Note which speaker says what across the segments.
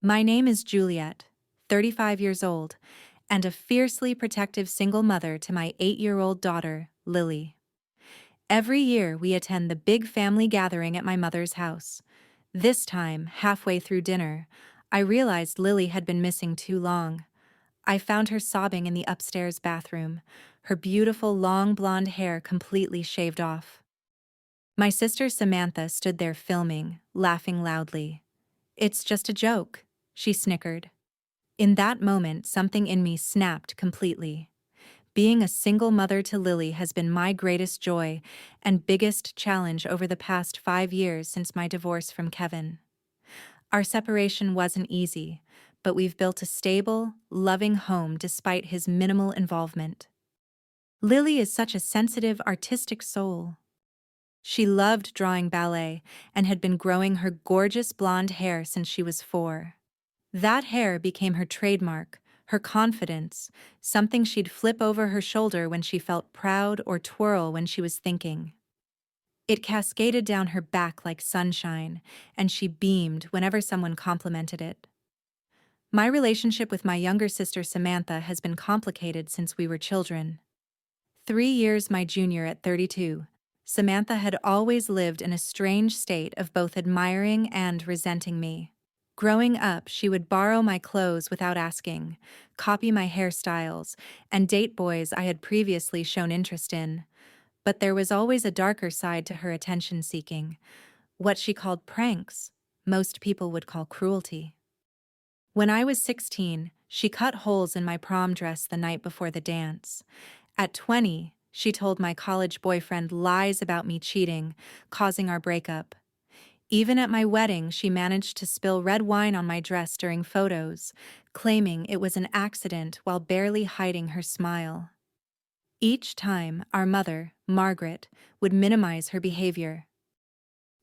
Speaker 1: My name is Juliet, 35 years old, and a fiercely protective single mother to my 8-year-old daughter, Lily. Every year we attend the big family gathering at my mother's house. This time, halfway through dinner, I realized Lily had been missing too long. I found her sobbing in the upstairs bathroom, her beautiful long blonde hair completely shaved off. My sister Samantha stood there filming, laughing loudly. "It's just a joke," she snickered. In that moment, something in me snapped completely. Being a single mother to Lily has been my greatest joy and biggest challenge over the past 5 years since my divorce from Kevin. Our separation wasn't easy, but we've built a stable, loving home despite his minimal involvement. Lily is such a sensitive, artistic soul. She loved drawing ballet and had been growing her gorgeous blonde hair since she was 4. That hair became her trademark, her confidence, something she'd flip over her shoulder when she felt proud or twirl when she was thinking. It cascaded down her back like sunshine, and she beamed whenever someone complimented it. My relationship with my younger sister Samantha has been complicated since we were children. 3 years my junior at 32, Samantha had always lived in a strange state of both admiring and resenting me. Growing up, she would borrow my clothes without asking, copy my hairstyles, and date boys I had previously shown interest in. But there was always a darker side to her attention-seeking, what she called pranks. Most people would call cruelty. When I was 16, she cut holes in my prom dress the night before the dance. At 20, she told my college boyfriend lies about me cheating, causing our breakup. Even at my wedding, she managed to spill red wine on my dress during photos, claiming it was an accident while barely hiding her smile. Each time, our mother, Margaret, would minimize her behavior.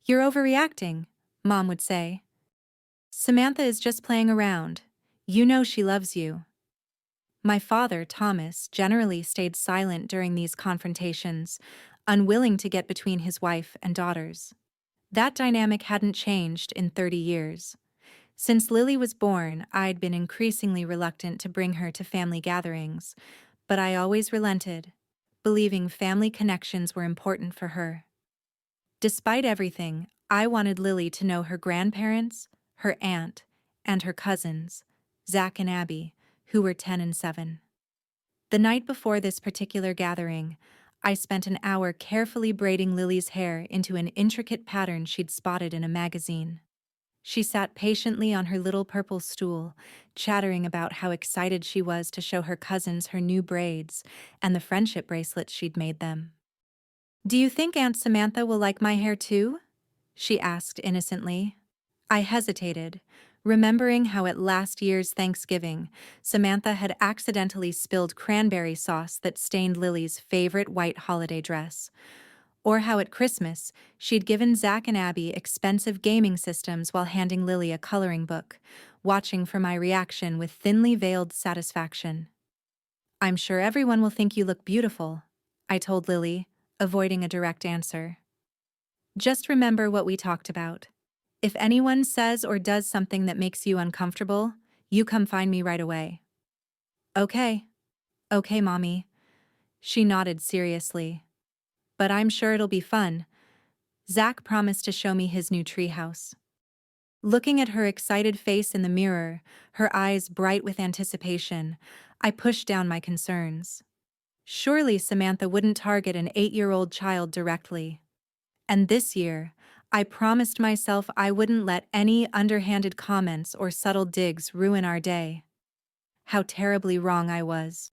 Speaker 1: "You're overreacting," Mom would say. "Samantha is just playing around. You know she loves you." My father, Thomas, generally stayed silent during these confrontations, unwilling to get between his wife and daughters. That dynamic hadn't changed in 30 years. Since Lily was born, I'd been increasingly reluctant to bring her to family gatherings, but I always relented, believing family connections were important for her. Despite everything, I wanted Lily to know her grandparents, her aunt, and her cousins, Zach and Abby, who were 10 and 7. The night before this particular gathering, I spent an hour carefully braiding Lily's hair into an intricate pattern she'd spotted in a magazine. She sat patiently on her little purple stool, chattering about how excited she was to show her cousins her new braids and the friendship bracelets she'd made them. "Do you think Aunt Samantha will like my hair too?" she asked innocently. I hesitated, remembering how at last year's Thanksgiving, Samantha had accidentally spilled cranberry sauce that stained Lily's favorite white holiday dress. Or how at Christmas, she'd given Zach and Abby expensive gaming systems while handing Lily a coloring book, watching for my reaction with thinly veiled satisfaction. "I'm sure everyone will think you look beautiful," I told Lily, avoiding a direct answer. "Just remember what we talked about. If anyone says or does something that makes you uncomfortable, you come find me right away." "Okay. Okay, Mommy." She nodded seriously. "But I'm sure it'll be fun." Zach promised to show me his new treehouse. Looking at her excited face in the mirror, her eyes bright with anticipation, I pushed down my concerns. Surely Samantha wouldn't target an 8-year-old child directly. And this year, I promised myself I wouldn't let any underhanded comments or subtle digs ruin our day. How terribly wrong I was.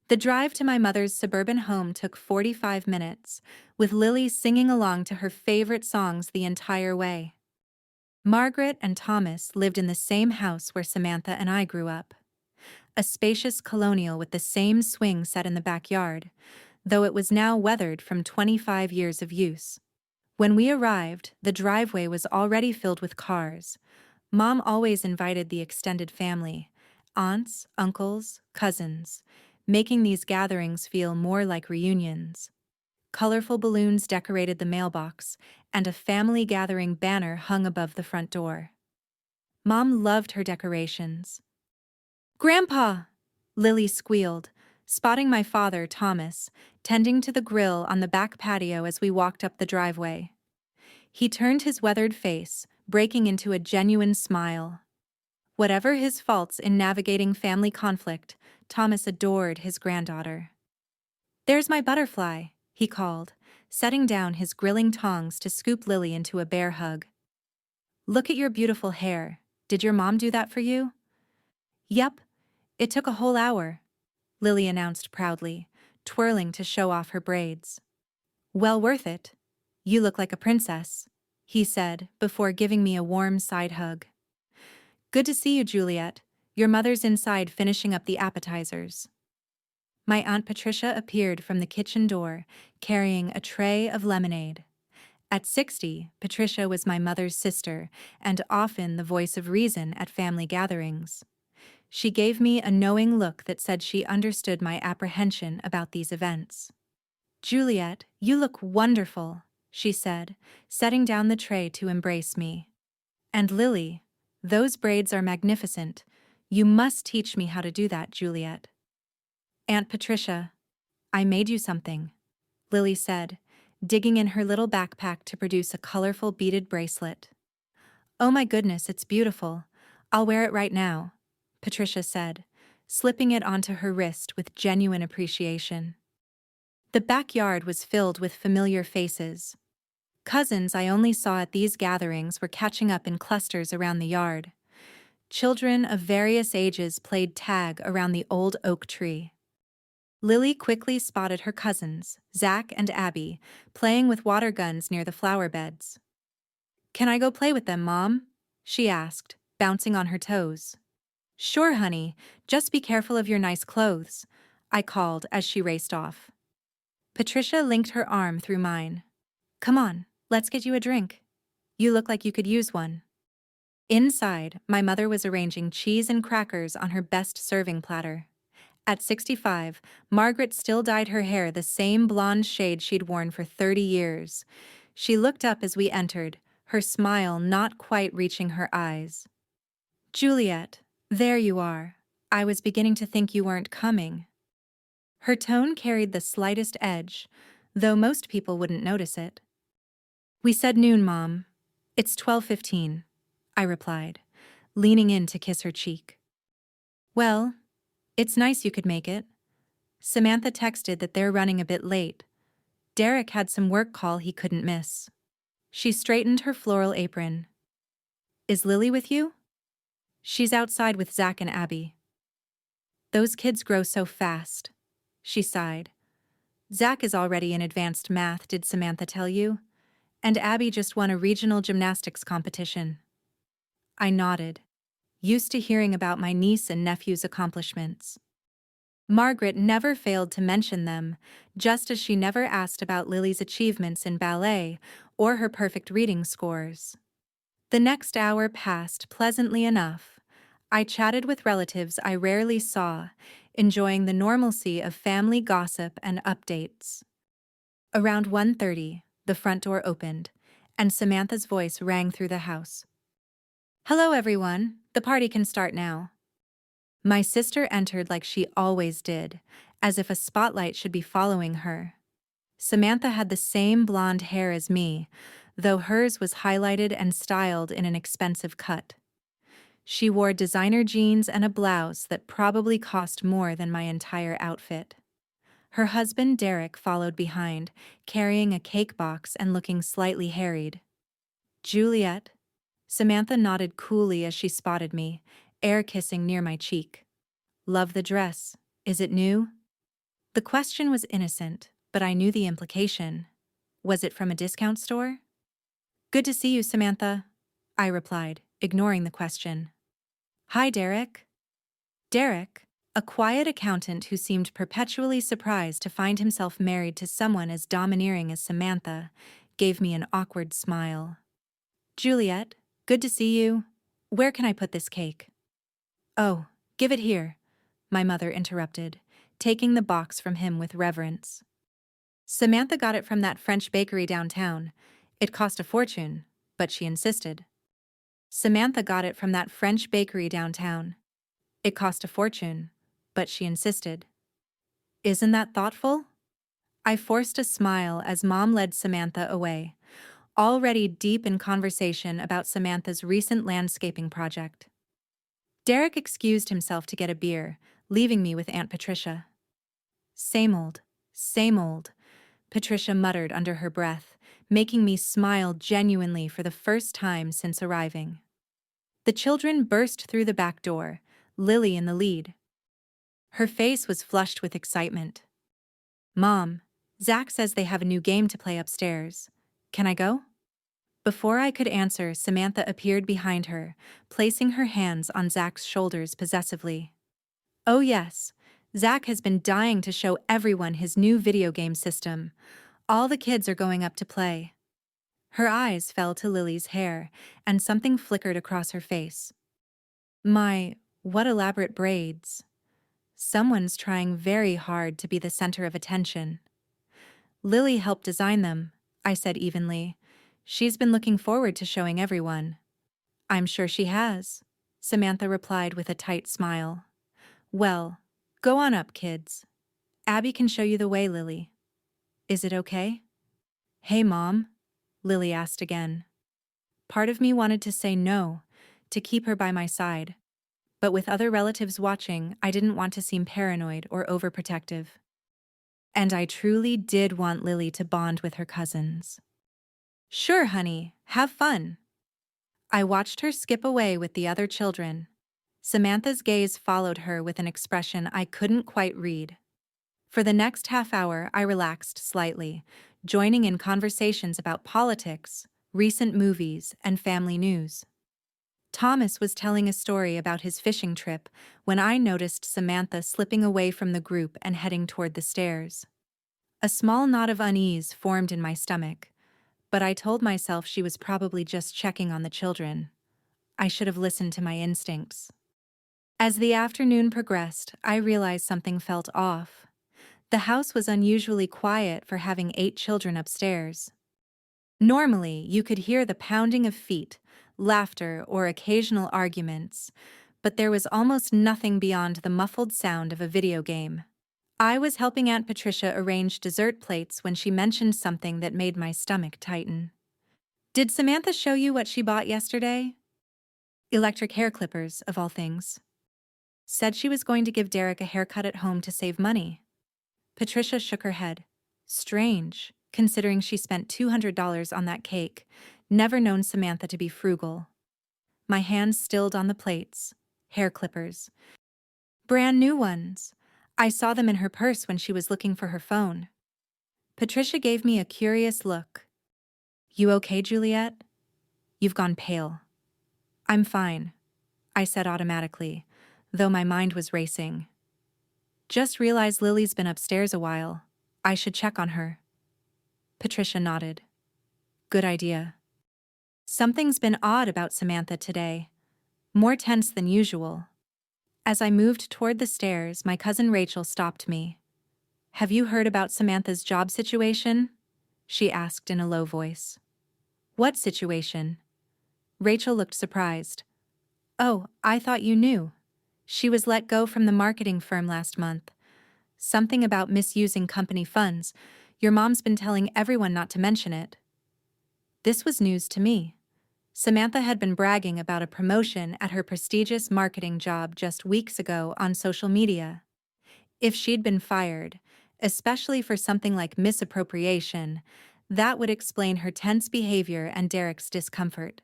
Speaker 1: The drive to my mother's suburban home took 45 minutes, with Lily singing along to her favorite songs the entire way. Margaret and Thomas lived in the same house where Samantha and I grew up. A spacious colonial with the same swing set in the backyard, though it was now weathered from 25 years of use. When we arrived, the driveway was already filled with cars. Mom always invited the extended family, aunts, uncles, cousins, making these gatherings feel more like reunions. Colorful balloons decorated the mailbox, and a family gathering banner hung above the front door. Mom loved her decorations. Grandpa! Lily squealed, spotting my father, Thomas, tending to the grill on the back patio as we walked up the driveway. He turned his weathered face, breaking into a genuine smile. Whatever his faults in navigating family conflict, Thomas adored his granddaughter. "There's my butterfly," he called, setting down his grilling tongs to scoop Lily into a bear hug. "Look at your beautiful hair. Did your mom do that for you?" "Yep. It took a whole hour," Lily announced proudly, twirling to show off her braids. "Well worth it. You look like a princess," he said before giving me a warm side hug. "Good to see you, Juliet. Your mother's inside finishing up the appetizers." My Aunt Patricia appeared from the kitchen door, carrying a tray of lemonade. At 60, Patricia was my mother's sister and often the voice of reason at family gatherings. She gave me a knowing look that said she understood my apprehension about these events. "Juliet, you look wonderful," she said, setting down the tray to embrace me. "And Lily, those braids are magnificent. You must teach me how to do that, Juliet." "Aunt Patricia, I made you something," Lily said, digging in her little backpack to produce a colorful beaded bracelet. "Oh my goodness, it's beautiful. I'll wear it right now," Patricia said, slipping it onto her wrist with genuine appreciation. The backyard was filled with familiar faces. Cousins I only saw at these gatherings were catching up in clusters around the yard. Children of various ages played tag around the old oak tree. Lily quickly spotted her cousins, Zach and Abby, playing with water guns near the flower beds. "Can I go play with them, Mom?" she asked, bouncing on her toes. "Sure, honey, just be careful of your nice clothes," I called as she raced off. Patricia linked her arm through mine. "Come on, let's get you a drink. You look like you could use one." Inside, my mother was arranging cheese and crackers on her best serving platter. At 65, Margaret still dyed her hair the same blonde shade she'd worn for 30 years. She looked up as we entered, her smile not quite reaching her eyes. "Juliet, there you are. I was beginning to think you weren't coming." Her tone carried the slightest edge, though most people wouldn't notice it. "We said noon, Mom. It's 12:15, I replied, leaning in to kiss her cheek. "Well, it's nice you could make it." Samantha texted that they're running a bit late. Derek had some work call he couldn't miss. She straightened her floral apron. "Is Lily with you?" "She's outside with Zach and Abby." "Those kids grow so fast," she sighed. "Zach is already in advanced math, did Samantha tell you? And Abby just won a regional gymnastics competition." I nodded, used to hearing about my niece and nephew's accomplishments. Margaret never failed to mention them, just as she never asked about Lily's achievements in ballet or her perfect reading scores. The next hour passed pleasantly enough. I chatted with relatives I rarely saw, enjoying the normalcy of family gossip and updates. Around 1:30, the front door opened, and Samantha's voice rang through the house. "Hello, everyone. The party can start now." My sister entered like she always did, as if a spotlight should be following her. Samantha had the same blonde hair as me, though hers was highlighted and styled in an expensive cut. She wore designer jeans and a blouse that probably cost more than my entire outfit. Her husband Derek followed behind, carrying a cake box and looking slightly harried. "Juliet?" Samantha nodded coolly as she spotted me, air kissing near my cheek. "Love the dress. Is it new?" The question was innocent, but I knew the implication. Was it from a discount store? "Good to see you, Samantha," I replied, ignoring the question. "Hi, Derek." Derek, a quiet accountant who seemed perpetually surprised to find himself married to someone as domineering as Samantha, gave me an awkward smile. "Juliet, good to see you. Where can I put this cake?" "Oh, give it here," my mother interrupted, taking the box from him with reverence. "Samantha got it from that French bakery downtown. It cost a fortune, but she insisted." Samantha got it from that French bakery downtown. It cost a fortune, but she insisted. Isn't that thoughtful? I forced a smile as Mom led Samantha away, already deep in conversation about Samantha's recent landscaping project. Derek excused himself to get a beer, leaving me with Aunt Patricia. Same old, Patricia muttered under her breath, making me smile genuinely for the first time since arriving. The children burst through the back door, Lily in the lead. Her face was flushed with excitement. Mom, Zach says they have a new game to play upstairs. Can I go? Before I could answer, Samantha appeared behind her, placing her hands on Zach's shoulders possessively. Oh yes, Zach has been dying to show everyone his new video game system. All the kids are going up to play. Her eyes fell to Lily's hair, and something flickered across her face. What elaborate braids. Someone's trying very hard to be the center of attention. Lily helped design them, I said evenly. She's been looking forward to showing everyone. I'm sure she has, Samantha replied with a tight smile. Well, go on up, kids. Abby can show you the way, Lily. Is it okay? Hey, Mom, Lily asked again. Part of me wanted to say no, to keep her by my side. But with other relatives watching, I didn't want to seem paranoid or overprotective. And I truly did want Lily to bond with her cousins. Sure, honey, have fun. I watched her skip away with the other children. Samantha's gaze followed her with an expression I couldn't quite read. For the next half hour, I relaxed slightly, joining in conversations about politics, recent movies, and family news. Thomas was telling a story about his fishing trip when I noticed Samantha slipping away from the group and heading toward the stairs. A small knot of unease formed in my stomach, but I told myself she was probably just checking on the children. I should have listened to my instincts. As the afternoon progressed, I realized something felt off. The house was unusually quiet for having 8 children upstairs. Normally, you could hear the pounding of feet, laughter, or occasional arguments, but there was almost nothing beyond the muffled sound of a video game. I was helping Aunt Patricia arrange dessert plates when she mentioned something that made my stomach tighten. Did Samantha show you what she bought yesterday? Electric hair clippers, of all things. Said she was going to give Derek a haircut at home to save money. Patricia shook her head. Strange, considering she spent $200 on that cake. Never known Samantha to be frugal. My hands stilled on the plates. Hair clippers. Brand new ones. I saw them in her purse when she was looking for her phone. Patricia gave me a curious look. You okay, Juliet? You've gone pale. I'm fine, I said automatically, though my mind was racing. Just realized Lily's been upstairs a while. I should check on her. Patricia nodded. Good idea. Something's been odd about Samantha today. More tense than usual. As I moved toward the stairs, my cousin Rachel stopped me. Have you heard about Samantha's job situation? She asked in a low voice. What situation? Rachel looked surprised. Oh, I thought you knew. She was let go from the marketing firm last month. Something about misusing company funds. Your mom's been telling everyone not to mention it. This was news to me. Samantha had been bragging about a promotion at her prestigious marketing job just weeks ago on social media. If she'd been fired, especially for something like misappropriation, that would explain her tense behavior and Derek's discomfort.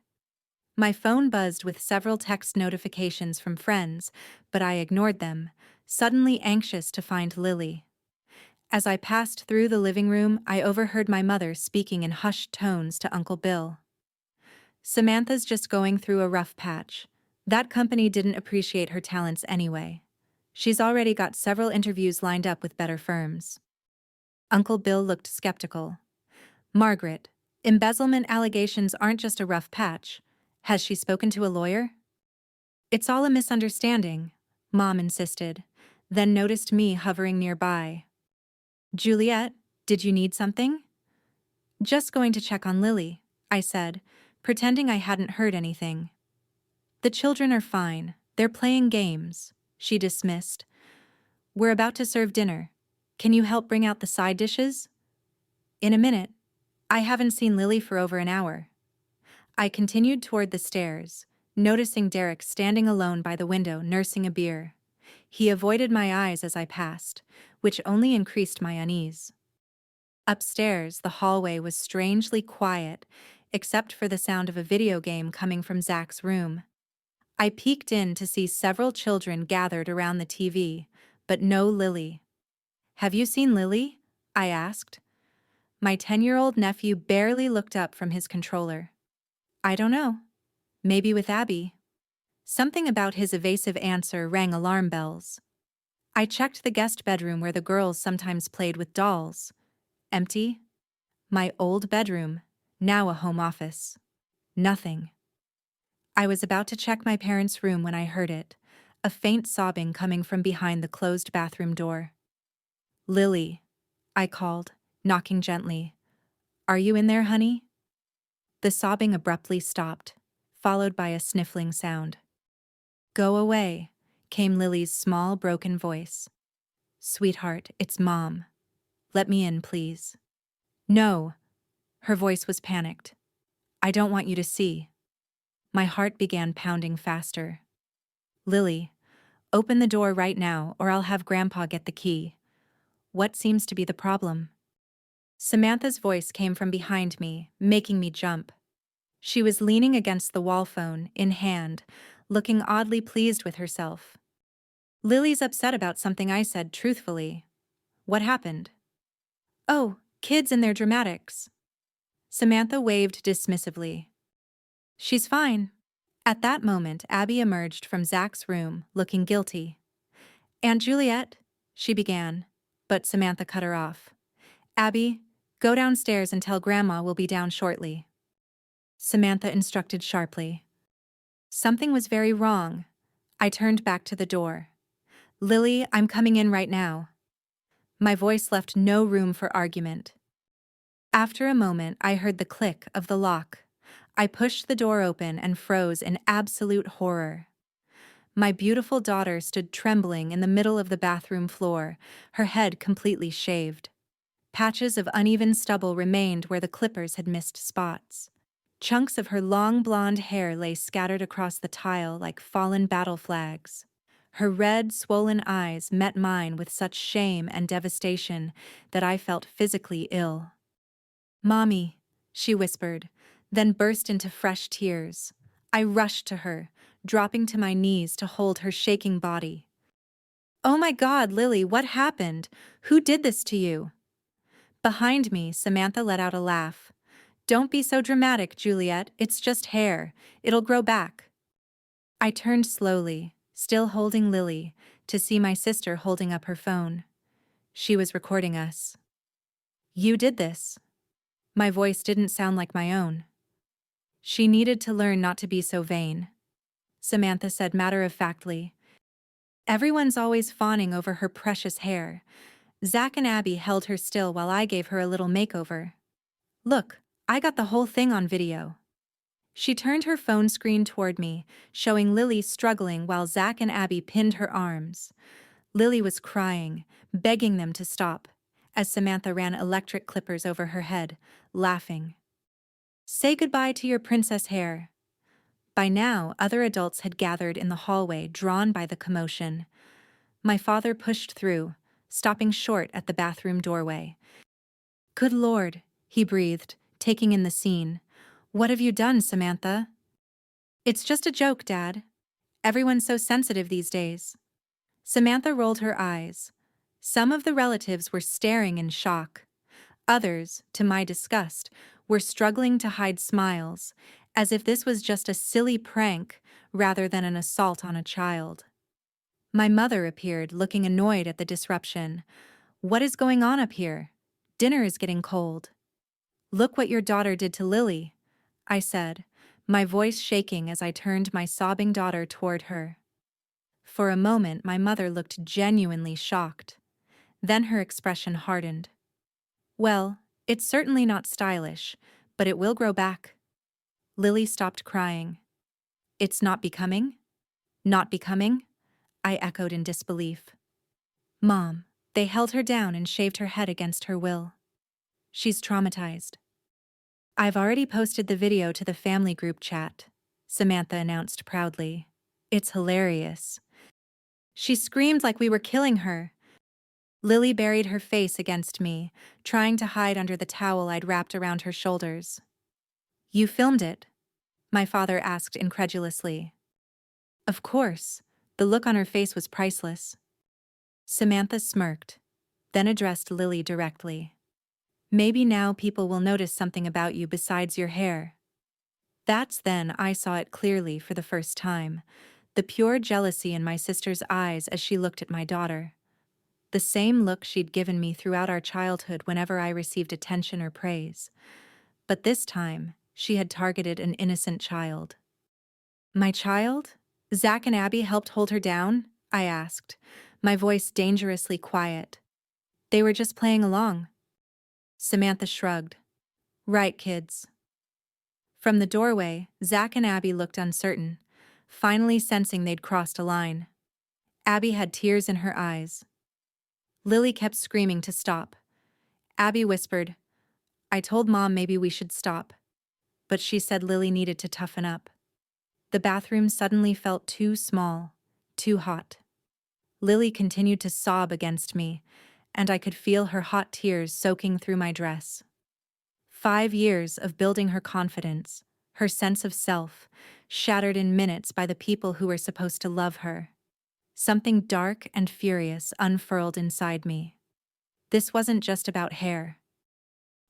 Speaker 1: My phone buzzed with several text notifications from friends, but I ignored them, suddenly anxious to find Lily. As I passed through the living room, I overheard my mother speaking in hushed tones to Uncle Bill. Samantha's just going through a rough patch. That company didn't appreciate her talents anyway. She's already got several interviews lined up with better firms. Uncle Bill looked skeptical. Margaret, embezzlement allegations aren't just a rough patch. Has she spoken to a lawyer? It's all a misunderstanding, Mom insisted, then noticed me hovering nearby. Juliet, did you need something? Just going to check on Lily, I said, pretending I hadn't heard anything. The children are fine. They're playing games, she dismissed. We're about to serve dinner. Can you help bring out the side dishes? In a minute. I haven't seen Lily for over an hour. I continued toward the stairs, noticing Derek standing alone by the window nursing a beer. He avoided my eyes as I passed, which only increased my unease. Upstairs, the hallway was strangely quiet, except for the sound of a video game coming from Zach's room. I peeked in to see several children gathered around the TV, but no Lily. Have you seen Lily? I asked. My 10-year-old nephew barely looked up from his controller. I don't know. Maybe with Abby. Something about his evasive answer rang alarm bells. I checked the guest bedroom where the girls sometimes played with dolls. Empty. My old bedroom, now a home office. Nothing. I was about to check my parents' room when I heard it, a faint sobbing coming from behind the closed bathroom door. Lily, I called, knocking gently. Are you in there, honey? The sobbing abruptly stopped, followed by a sniffling sound. Go away, came Lily's small, broken voice. Sweetheart, it's Mom. Let me in, please. No. Her voice was panicked. I don't want you to see. My heart began pounding faster. Lily, open the door right now or I'll have Grandpa get the key. What seems to be the problem? Samantha's voice came from behind me, making me jump. She was leaning against the wall phone, in hand, looking oddly pleased with herself. Lily's upset about something I said truthfully. What happened? Oh, kids and their dramatics. Samantha waved dismissively. She's fine. At that moment, Abby emerged from Zach's room, looking guilty. Aunt Juliet, she began, but Samantha cut her off. Abby, go downstairs and tell Grandma we'll be down shortly. Samantha instructed sharply. Something was very wrong. I turned back to the door. Lily, I'm coming in right now. My voice left no room for argument. After a moment, I heard the click of the lock. I pushed the door open and froze in absolute horror. My beautiful daughter stood trembling in the middle of the bathroom floor, her head completely shaved. Patches of uneven stubble remained where the clippers had missed spots. Chunks of her long blonde hair lay scattered across the tile like fallen battle flags. Her red, swollen eyes met mine with such shame and devastation that I felt physically ill. Mommy, she whispered, then burst into fresh tears. I rushed to her, dropping to my knees to hold her shaking body. Oh my God, Lily, what happened? Who did this to you? Behind me, Samantha let out a laugh. Don't be so dramatic, Juliet, it's just hair. It'll grow back. I turned slowly, still holding Lily, to see my sister holding up her phone. She was recording us. You did this. My voice didn't sound like my own. She needed to learn not to be so vain, Samantha said matter-of-factly. Everyone's always fawning over her precious hair. Zach and Abby held her still while I gave her a little makeover. Look, I got the whole thing on video. She turned her phone screen toward me, showing Lily struggling while Zach and Abby pinned her arms. Lily was crying, begging them to stop, as Samantha ran electric clippers over her head, laughing. Say goodbye to your princess hair. By now, other adults had gathered in the hallway, drawn by the commotion. My father pushed through, stopping short at the bathroom doorway. Good Lord, he breathed, taking in the scene. What have you done, Samantha? It's just a joke, Dad. Everyone's so sensitive these days. Samantha rolled her eyes. Some of the relatives were staring in shock. Others, to my disgust, were struggling to hide smiles, as if this was just a silly prank rather than an assault on a child. My mother appeared, looking annoyed at the disruption. What is going on up here? Dinner is getting cold. Look what your daughter did to Lily, I said, my voice shaking as I turned my sobbing daughter toward her. For a moment, my mother looked genuinely shocked. Then her expression hardened. Well, it's certainly not stylish, but it will grow back. Lily stopped crying. It's not becoming? Not becoming? I echoed in disbelief. Mom, they held her down and shaved her head against her will. She's traumatized. I've already posted the video to the family group chat, Samantha announced proudly. It's hilarious. She screamed like we were killing her. Lily buried her face against me, trying to hide under the towel I'd wrapped around her shoulders. You filmed it? My father asked incredulously. Of course. The look on her face was priceless. Samantha smirked, then addressed Lily directly. Maybe now people will notice something about you besides your hair. That's then I saw it clearly for the first time, the pure jealousy in my sister's eyes as she looked at my daughter. The same look she'd given me throughout our childhood whenever I received attention or praise. But this time, she had targeted an innocent child. My child? Zach and Abby helped hold her down? I asked, my voice dangerously quiet. They were just playing along. Samantha shrugged. Right, kids. From the doorway, Zach and Abby looked uncertain, finally sensing they'd crossed a line. Abby had tears in her eyes. Lily kept screaming to stop. Abby whispered, I told Mom maybe we should stop. But she said Lily needed to toughen up. The bathroom suddenly felt too small, too hot. Lily continued to sob against me, and I could feel her hot tears soaking through my dress. 5 years of building her confidence, her sense of self, shattered in minutes by the people who were supposed to love her. Something dark and furious unfurled inside me. This wasn't just about hair.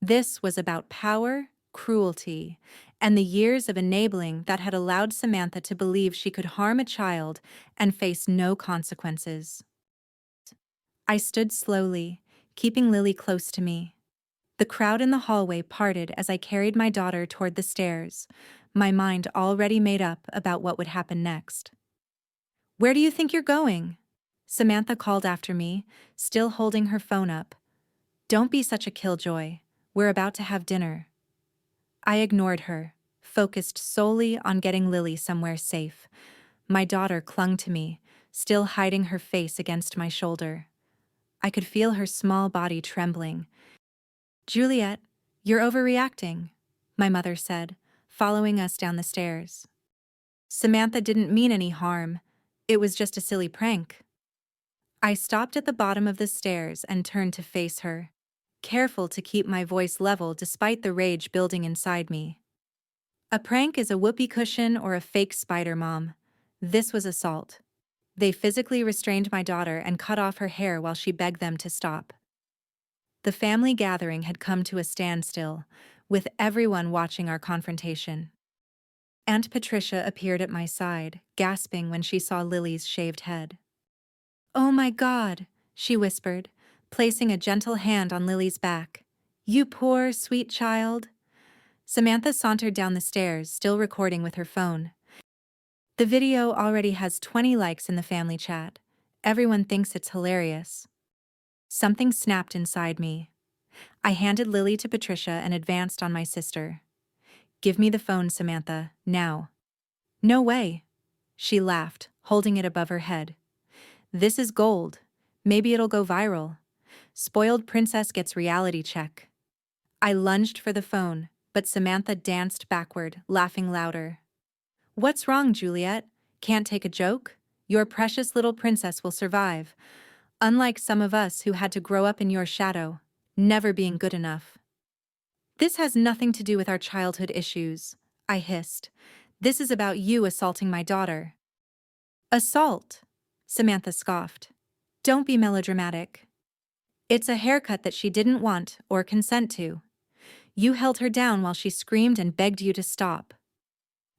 Speaker 1: This was about power, cruelty, and the years of enabling that had allowed Samantha to believe she could harm a child and face no consequences. I stood slowly, keeping Lily close to me. The crowd in the hallway parted as I carried my daughter toward the stairs, my mind already made up about what would happen next. Where do you think you're going? Samantha called after me, still holding her phone up. Don't be such a killjoy. We're about to have dinner. I ignored her, focused solely on getting Lily somewhere safe. My daughter clung to me, still hiding her face against my shoulder. I could feel her small body trembling. Juliet, you're overreacting, my mother said, following us down the stairs. Samantha didn't mean any harm. It was just a silly prank. I stopped at the bottom of the stairs and turned to face her, careful to keep my voice level despite the rage building inside me. A prank is a whoopee cushion or a fake spider, Mom. This was assault. They physically restrained my daughter and cut off her hair while she begged them to stop. The family gathering had come to a standstill, with everyone watching our confrontation. Aunt Patricia appeared at my side, gasping when she saw Lily's shaved head. Oh my God, she whispered, placing a gentle hand on Lily's back. You poor, sweet child. Samantha sauntered down the stairs, still recording with her phone. The video already has 20 likes in the family chat. Everyone thinks it's hilarious. Something snapped inside me. I handed Lily to Patricia and advanced on my sister. Give me the phone, Samantha, now. No way. She laughed, holding it above her head. This is gold. Maybe it'll go viral. Spoiled princess gets reality check. I lunged for the phone, but Samantha danced backward, laughing louder. What's wrong, Juliet? Can't take a joke? Your precious little princess will survive. Unlike some of us who had to grow up in your shadow, never being good enough. This has nothing to do with our childhood issues, I hissed. This is about you assaulting my daughter. Assault? Samantha scoffed. Don't be melodramatic. It's a haircut that she didn't want or consent to. You held her down while she screamed and begged you to stop.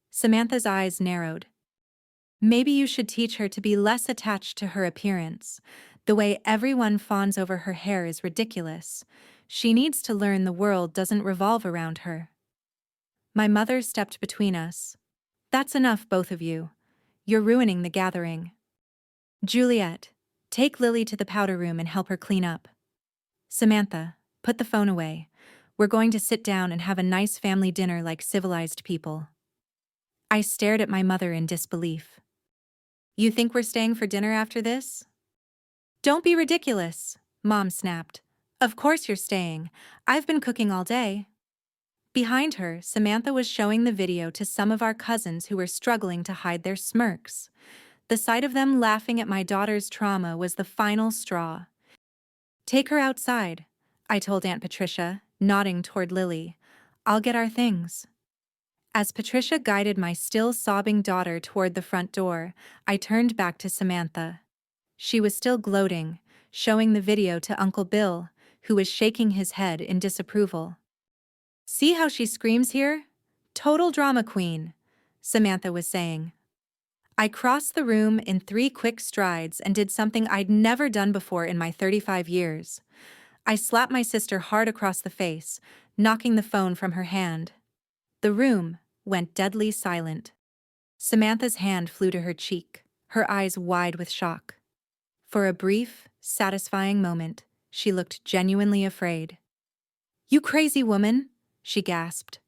Speaker 1: Samantha's eyes narrowed. Maybe you should teach her to be less attached to her appearance. The way everyone fawns over her hair is ridiculous. She needs to learn the world doesn't revolve around her. My mother stepped between us. That's enough, both of you. You're ruining the gathering. Juliet, take Lily to the powder room and help her clean up. Samantha, put the phone away. We're going to sit down and have a nice family dinner like civilized people. I stared at my mother in disbelief. You think we're staying for dinner after this? Don't be ridiculous, Mom snapped. Of course you're staying. I've been cooking all day. Behind her, Samantha was showing the video to some of our cousins who were struggling to hide their smirks. The sight of them laughing at my daughter's trauma was the final straw. Take her outside, I told Aunt Patricia, nodding toward Lily. I'll get our things. As Patricia guided my still sobbing daughter toward the front door, I turned back to Samantha. She was still gloating, showing the video to Uncle Bill, who was shaking his head in disapproval. See how she screams here? Total drama queen, Samantha was saying. I crossed the room in 3 quick strides and did something I'd never done before in my 35 years. I slapped my sister hard across the face, knocking the phone from her hand. The room went deadly silent. Samantha's hand flew to her cheek, her eyes wide with shock. For a brief, satisfying moment, she looked genuinely afraid. You crazy woman, she gasped.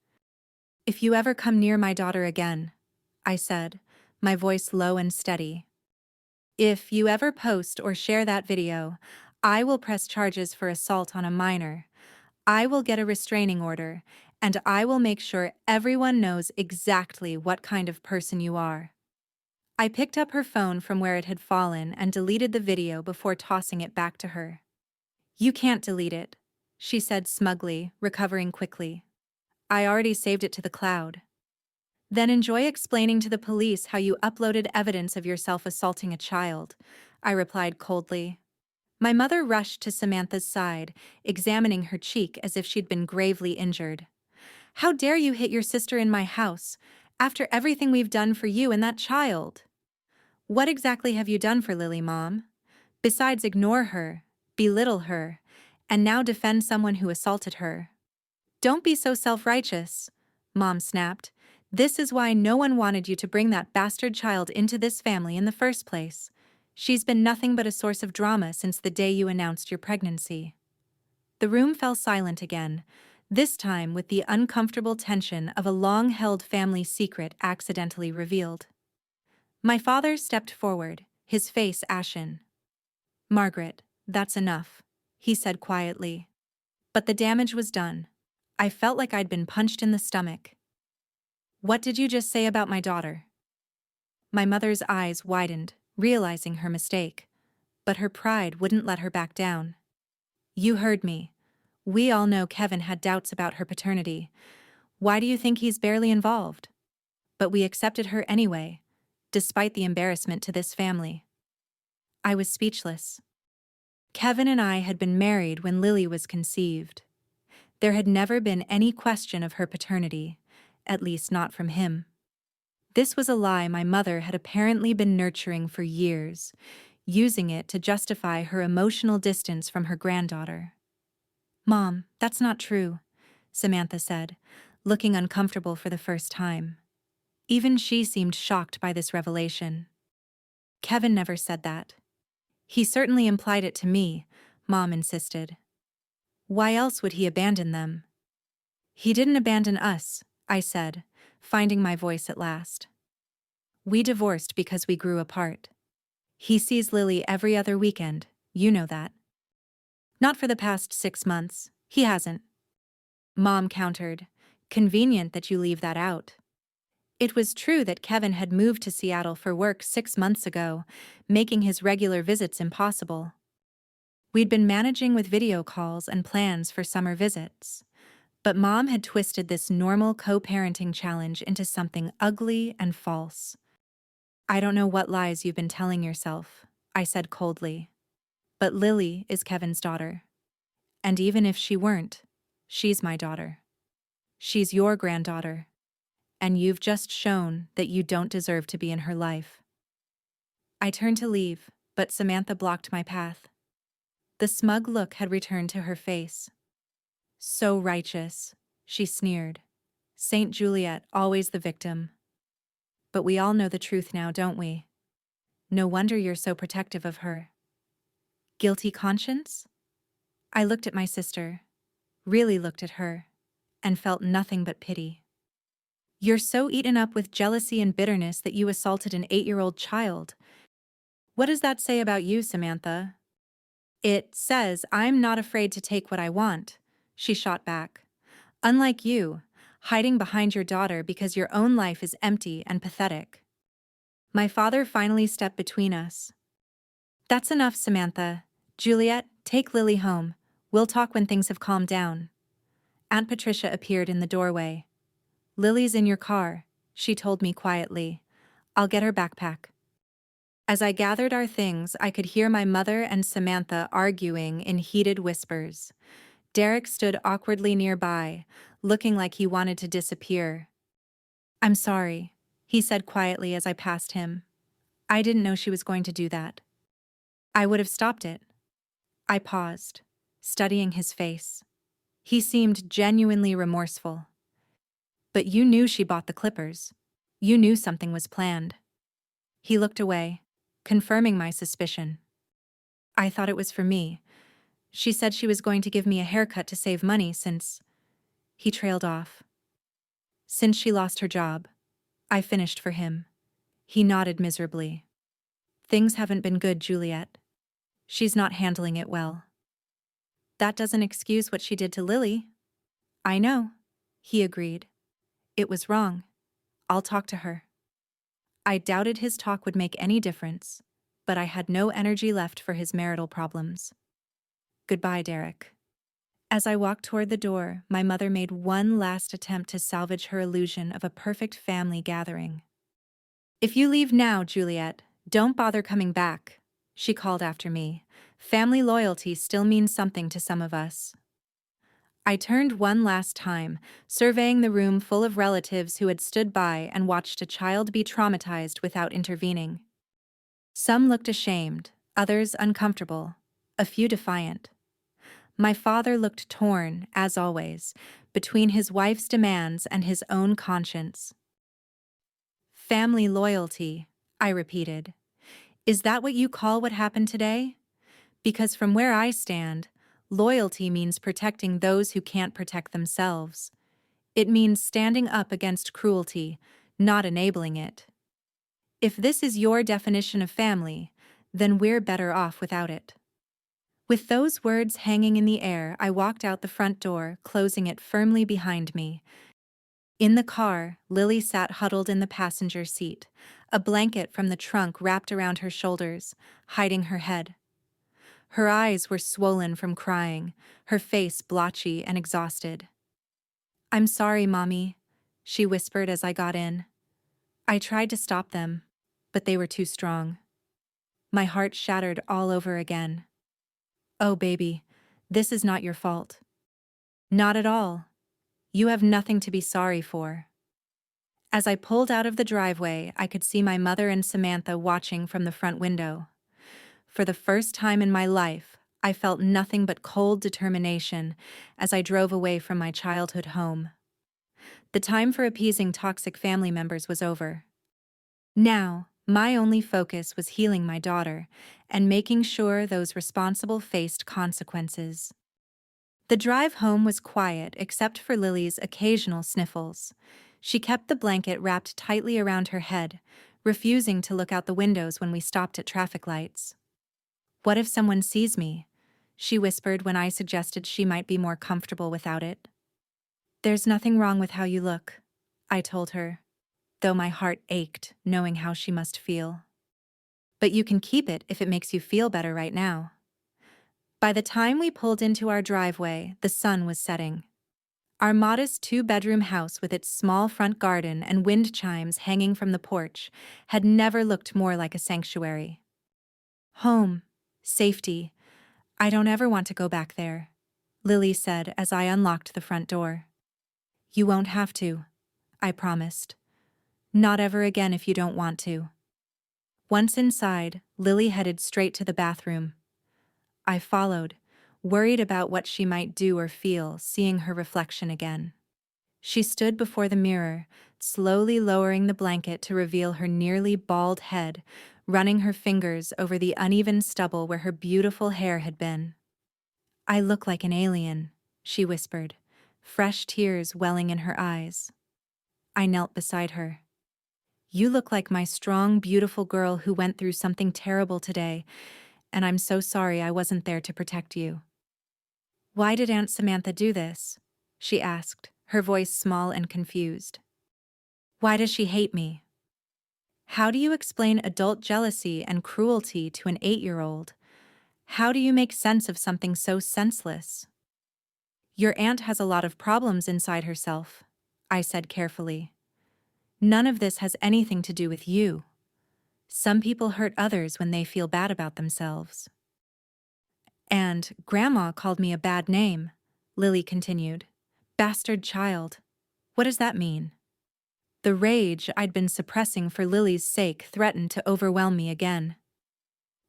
Speaker 1: If you ever come near my daughter again, I said, my voice low and steady. If you ever post or share that video, I will press charges for assault on a minor. I will get a restraining order, and I will make sure everyone knows exactly what kind of person you are. I picked up her phone from where it had fallen and deleted the video before tossing it back to her. You can't delete it, she said smugly, recovering quickly. I already saved it to the cloud. Then enjoy explaining to the police how you uploaded evidence of yourself assaulting a child, I replied coldly. My mother rushed to Samantha's side, examining her cheek as if she'd been gravely injured. How dare you hit your sister in my house, after everything we've done for you and that child? What exactly have you done for Lily, Mom? Besides ignore her, belittle her, and now defend someone who assaulted her. Don't be so self-righteous, Mom snapped. This is why no one wanted you to bring that bastard child into this family in the first place. She's been nothing but a source of drama since the day you announced your pregnancy. The room fell silent again, this time with the uncomfortable tension of a long-held family secret accidentally revealed. My father stepped forward, his face ashen. Margaret, that's enough, he said quietly. But the damage was done. I felt like I'd been punched in the stomach. What did you just say about my daughter? My mother's eyes widened, realizing her mistake. But her pride wouldn't let her back down. You heard me. We all know Kevin had doubts about her paternity. Why do you think he's barely involved? But we accepted her anyway, despite the embarrassment to this family. I was speechless. Kevin and I had been married when Lily was conceived. There had never been any question of her paternity, at least not from him. This was a lie my mother had apparently been nurturing for years, using it to justify her emotional distance from her granddaughter. Mom, that's not true, Samantha said, looking uncomfortable for the first time. Even she seemed shocked by this revelation. Kevin never said that. He certainly implied it to me, Mom insisted. Why else would he abandon them? He didn't abandon us, I said, finding my voice at last. We divorced because we grew apart. He sees Lily every other weekend, you know that. Not for the past 6 months, he hasn't. Mom countered, convenient that you leave that out. It was true that Kevin had moved to Seattle for work 6 months ago, making his regular visits impossible. We'd been managing with video calls and plans for summer visits. But Mom had twisted this normal co-parenting challenge into something ugly and false. I don't know what lies you've been telling yourself, I said coldly. But Lily is Kevin's daughter. And even if she weren't, she's my daughter. She's your granddaughter. And you've just shown that you don't deserve to be in her life. I turned to leave, but Samantha blocked my path. The smug look had returned to her face. So righteous, she sneered. Saint Juliet, always the victim. But we all know the truth now, don't we? No wonder you're so protective of her. Guilty conscience? I looked at my sister, really looked at her, and felt nothing but pity. You're so eaten up with jealousy and bitterness that you assaulted an 8-year-old child. What does that say about you, Samantha? It says I'm not afraid to take what I want, she shot back. Unlike you, hiding behind your daughter because your own life is empty and pathetic. My father finally stepped between us. That's enough, Samantha. Juliet, take Lily home. We'll talk when things have calmed down. Aunt Patricia appeared in the doorway. Lily's in your car, she told me quietly. I'll get her backpack. As I gathered our things, I could hear my mother and Samantha arguing in heated whispers. Derek stood awkwardly nearby, looking like he wanted to disappear. I'm sorry, he said quietly as I passed him. I didn't know she was going to do that. I would have stopped it. I paused, studying his face. He seemed genuinely remorseful. But you knew she bought the clippers. You knew something was planned. He looked away, confirming my suspicion. I thought it was for me. She said she was going to give me a haircut to save money since... He trailed off. Since she lost her job. I finished for him. He nodded miserably. Things haven't been good, Juliet. She's not handling it well. That doesn't excuse what she did to Lily. I know, he agreed. It was wrong. I'll talk to her. I doubted his talk would make any difference, but I had no energy left for his marital problems. Goodbye, Derek. As I walked toward the door, my mother made one last attempt to salvage her illusion of a perfect family gathering. If you leave now, Juliet, don't bother coming back, she called after me. Family loyalty still means something to some of us. I turned one last time, surveying the room full of relatives who had stood by and watched a child be traumatized without intervening. Some looked ashamed, others uncomfortable, a few defiant. My father looked torn, as always, between his wife's demands and his own conscience. Family loyalty, I repeated. Is that what you call what happened today? Because from where I stand, loyalty means protecting those who can't protect themselves. It means standing up against cruelty, not enabling it. If this is your definition of family, then we're better off without it. With those words hanging in the air, I walked out the front door, closing it firmly behind me. In the car, Lily sat huddled in the passenger seat, a blanket from the trunk wrapped around her shoulders, hiding her head. Her eyes were swollen from crying, her face blotchy and exhausted. I'm sorry, Mommy, she whispered as I got in. I tried to stop them, but they were too strong. My heart shattered all over again. Oh, baby, this is not your fault. Not at all. You have nothing to be sorry for. As I pulled out of the driveway, I could see my mother and Samantha watching from the front window. For the first time in my life, I felt nothing but cold determination as I drove away from my childhood home. The time for appeasing toxic family members was over. Now, my only focus was healing my daughter and making sure those responsible faced consequences. The drive home was quiet except for Lily's occasional sniffles. She kept the blanket wrapped tightly around her head, refusing to look out the windows when we stopped at traffic lights. What if someone sees me? She whispered when I suggested she might be more comfortable without it. There's nothing wrong with how you look, I told her, though my heart ached knowing how she must feel. But you can keep it if it makes you feel better right now. By the time we pulled into our driveway, the sun was setting. Our modest 2-bedroom house with its small front garden and wind chimes hanging from the porch had never looked more like a sanctuary. Home, safety, I don't ever want to go back there, Lily said as I unlocked the front door. You won't have to, I promised. Not ever again if you don't want to. Once inside, Lily headed straight to the bathroom. I followed, worried about what she might do or feel seeing her reflection again. She stood before the mirror, slowly lowering the blanket to reveal her nearly bald head, running her fingers over the uneven stubble where her beautiful hair had been. I look like an alien, she whispered, fresh tears welling in her eyes. I knelt beside her. You look like my strong, beautiful girl who went through something terrible today, and I'm so sorry I wasn't there to protect you. Why did Aunt Samantha do this? She asked, her voice small and confused. Why does she hate me? How do you explain adult jealousy and cruelty to an 8-year-old? How do you make sense of something so senseless? Your aunt has a lot of problems inside herself, I said carefully. None of this has anything to do with you. Some people hurt others when they feel bad about themselves. And Grandma called me a bad name, Lily continued. Bastard child. What does that mean? The rage I'd been suppressing for Lily's sake threatened to overwhelm me again.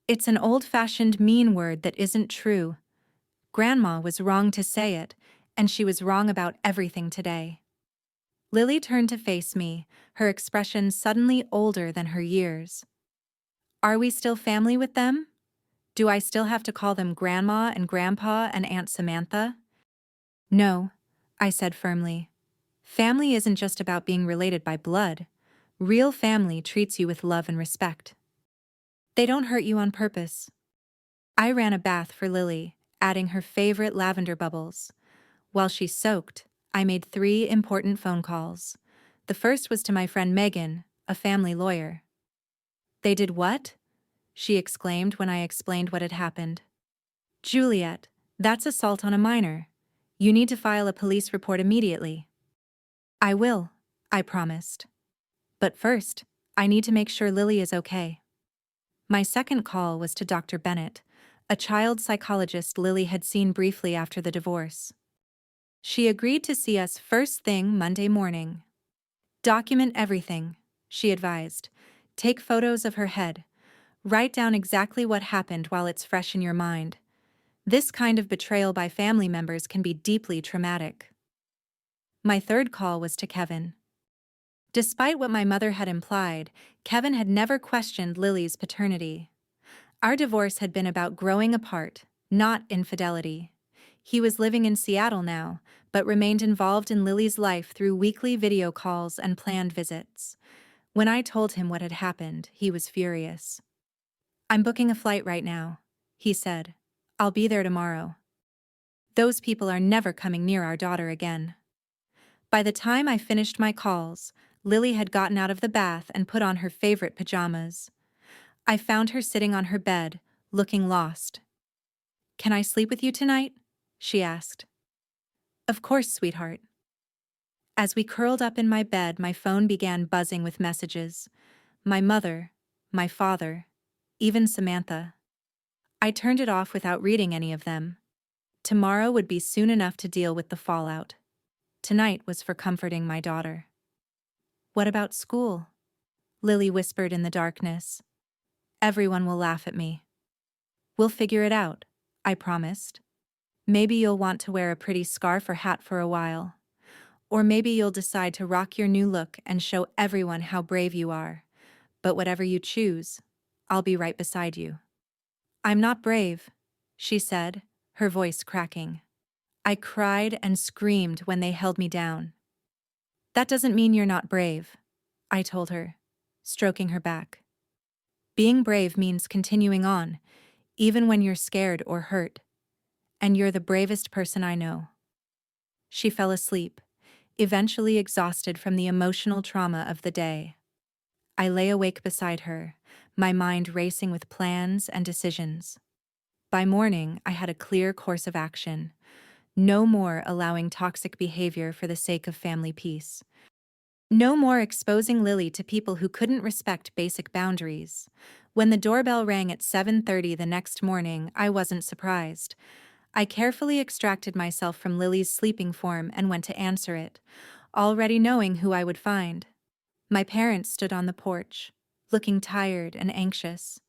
Speaker 1: It's an old-fashioned mean word that isn't true. Grandma was wrong to say it, and she was wrong about everything today. Lily turned to face me, her expression suddenly older than her years. Are we still family with them? Do I still have to call them Grandma and Grandpa and Aunt Samantha? No, I said firmly. Family isn't just about being related by blood. Real family treats you with love and respect. They don't hurt you on purpose. I ran a bath for Lily, adding her favorite lavender bubbles. While she soaked, I made 3 important phone calls. The first was to my friend Megan, a family lawyer. They did what? She exclaimed when I explained what had happened. Juliet, that's assault on a minor. You need to file a police report immediately. I will, I promised. But first, I need to make sure Lily is okay. My second call was to Dr. Bennett, a child psychologist Lily had seen briefly after the divorce. She agreed to see us first thing Monday morning. Document everything, she advised. Take photos of her head. Write down exactly what happened while it's fresh in your mind. This kind of betrayal by family members can be deeply traumatic. My third call was to Kevin. Despite what my mother had implied, Kevin had never questioned Lily's paternity. Our divorce had been about growing apart, not infidelity. He was living in Seattle now, but remained involved in Lily's life through weekly video calls and planned visits. When I told him what had happened, he was furious. I'm booking a flight right now, he said. I'll be there tomorrow. Those people are never coming near our daughter again. By the time I finished my calls, Lily had gotten out of the bath and put on her favorite pajamas. I found her sitting on her bed, looking lost. Can I sleep with you tonight? She asked. Of course, sweetheart. As we curled up in my bed, my phone began buzzing with messages. My mother, my father, even Samantha. I turned it off without reading any of them. Tomorrow would be soon enough to deal with the fallout. Tonight was for comforting my daughter. What about school? Lily whispered in the darkness. Everyone will laugh at me. We'll figure it out, I promised. Maybe you'll want to wear a pretty scarf or hat for a while. Or maybe you'll decide to rock your new look and show everyone how brave you are. But whatever you choose, I'll be right beside you. I'm not brave, she said, her voice cracking. I cried and screamed when they held me down. That doesn't mean you're not brave, I told her, stroking her back. Being brave means continuing on, even when you're scared or hurt. And you're the bravest person I know. She fell asleep, eventually exhausted from the emotional trauma of the day. I lay awake beside her, my mind racing with plans and decisions. By morning, I had a clear course of action. No more allowing toxic behavior for the sake of family peace. No more exposing Lily to people who couldn't respect basic boundaries. When the doorbell rang at 7:30 the next morning, I wasn't surprised. I carefully extracted myself from Lily's sleeping form and went to answer it, already knowing who I would find. My parents stood on the porch, looking tired and anxious.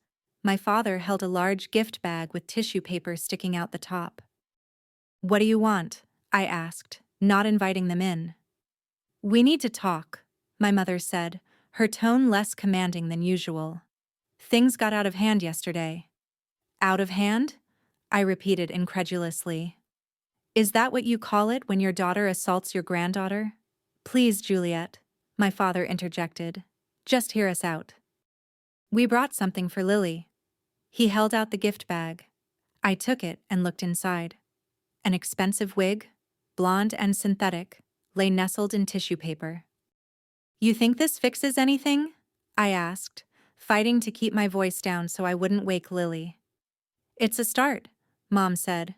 Speaker 1: My father held a large gift bag with tissue paper sticking out the top. What do you want? I asked, not inviting them in. We need to talk, my mother said, her tone less commanding than usual. Things got out of hand yesterday. Out of hand? I repeated incredulously. Is that what you call it when your daughter assaults your granddaughter? Please, Juliet, My father interjected. Just hear us out. We brought something for Lily. He held out the gift bag. I took it and looked inside. An expensive wig, blonde and synthetic, lay nestled in tissue paper. You think this fixes anything? I asked, fighting to keep my voice down so I wouldn't wake Lily. It's a start, Mom said.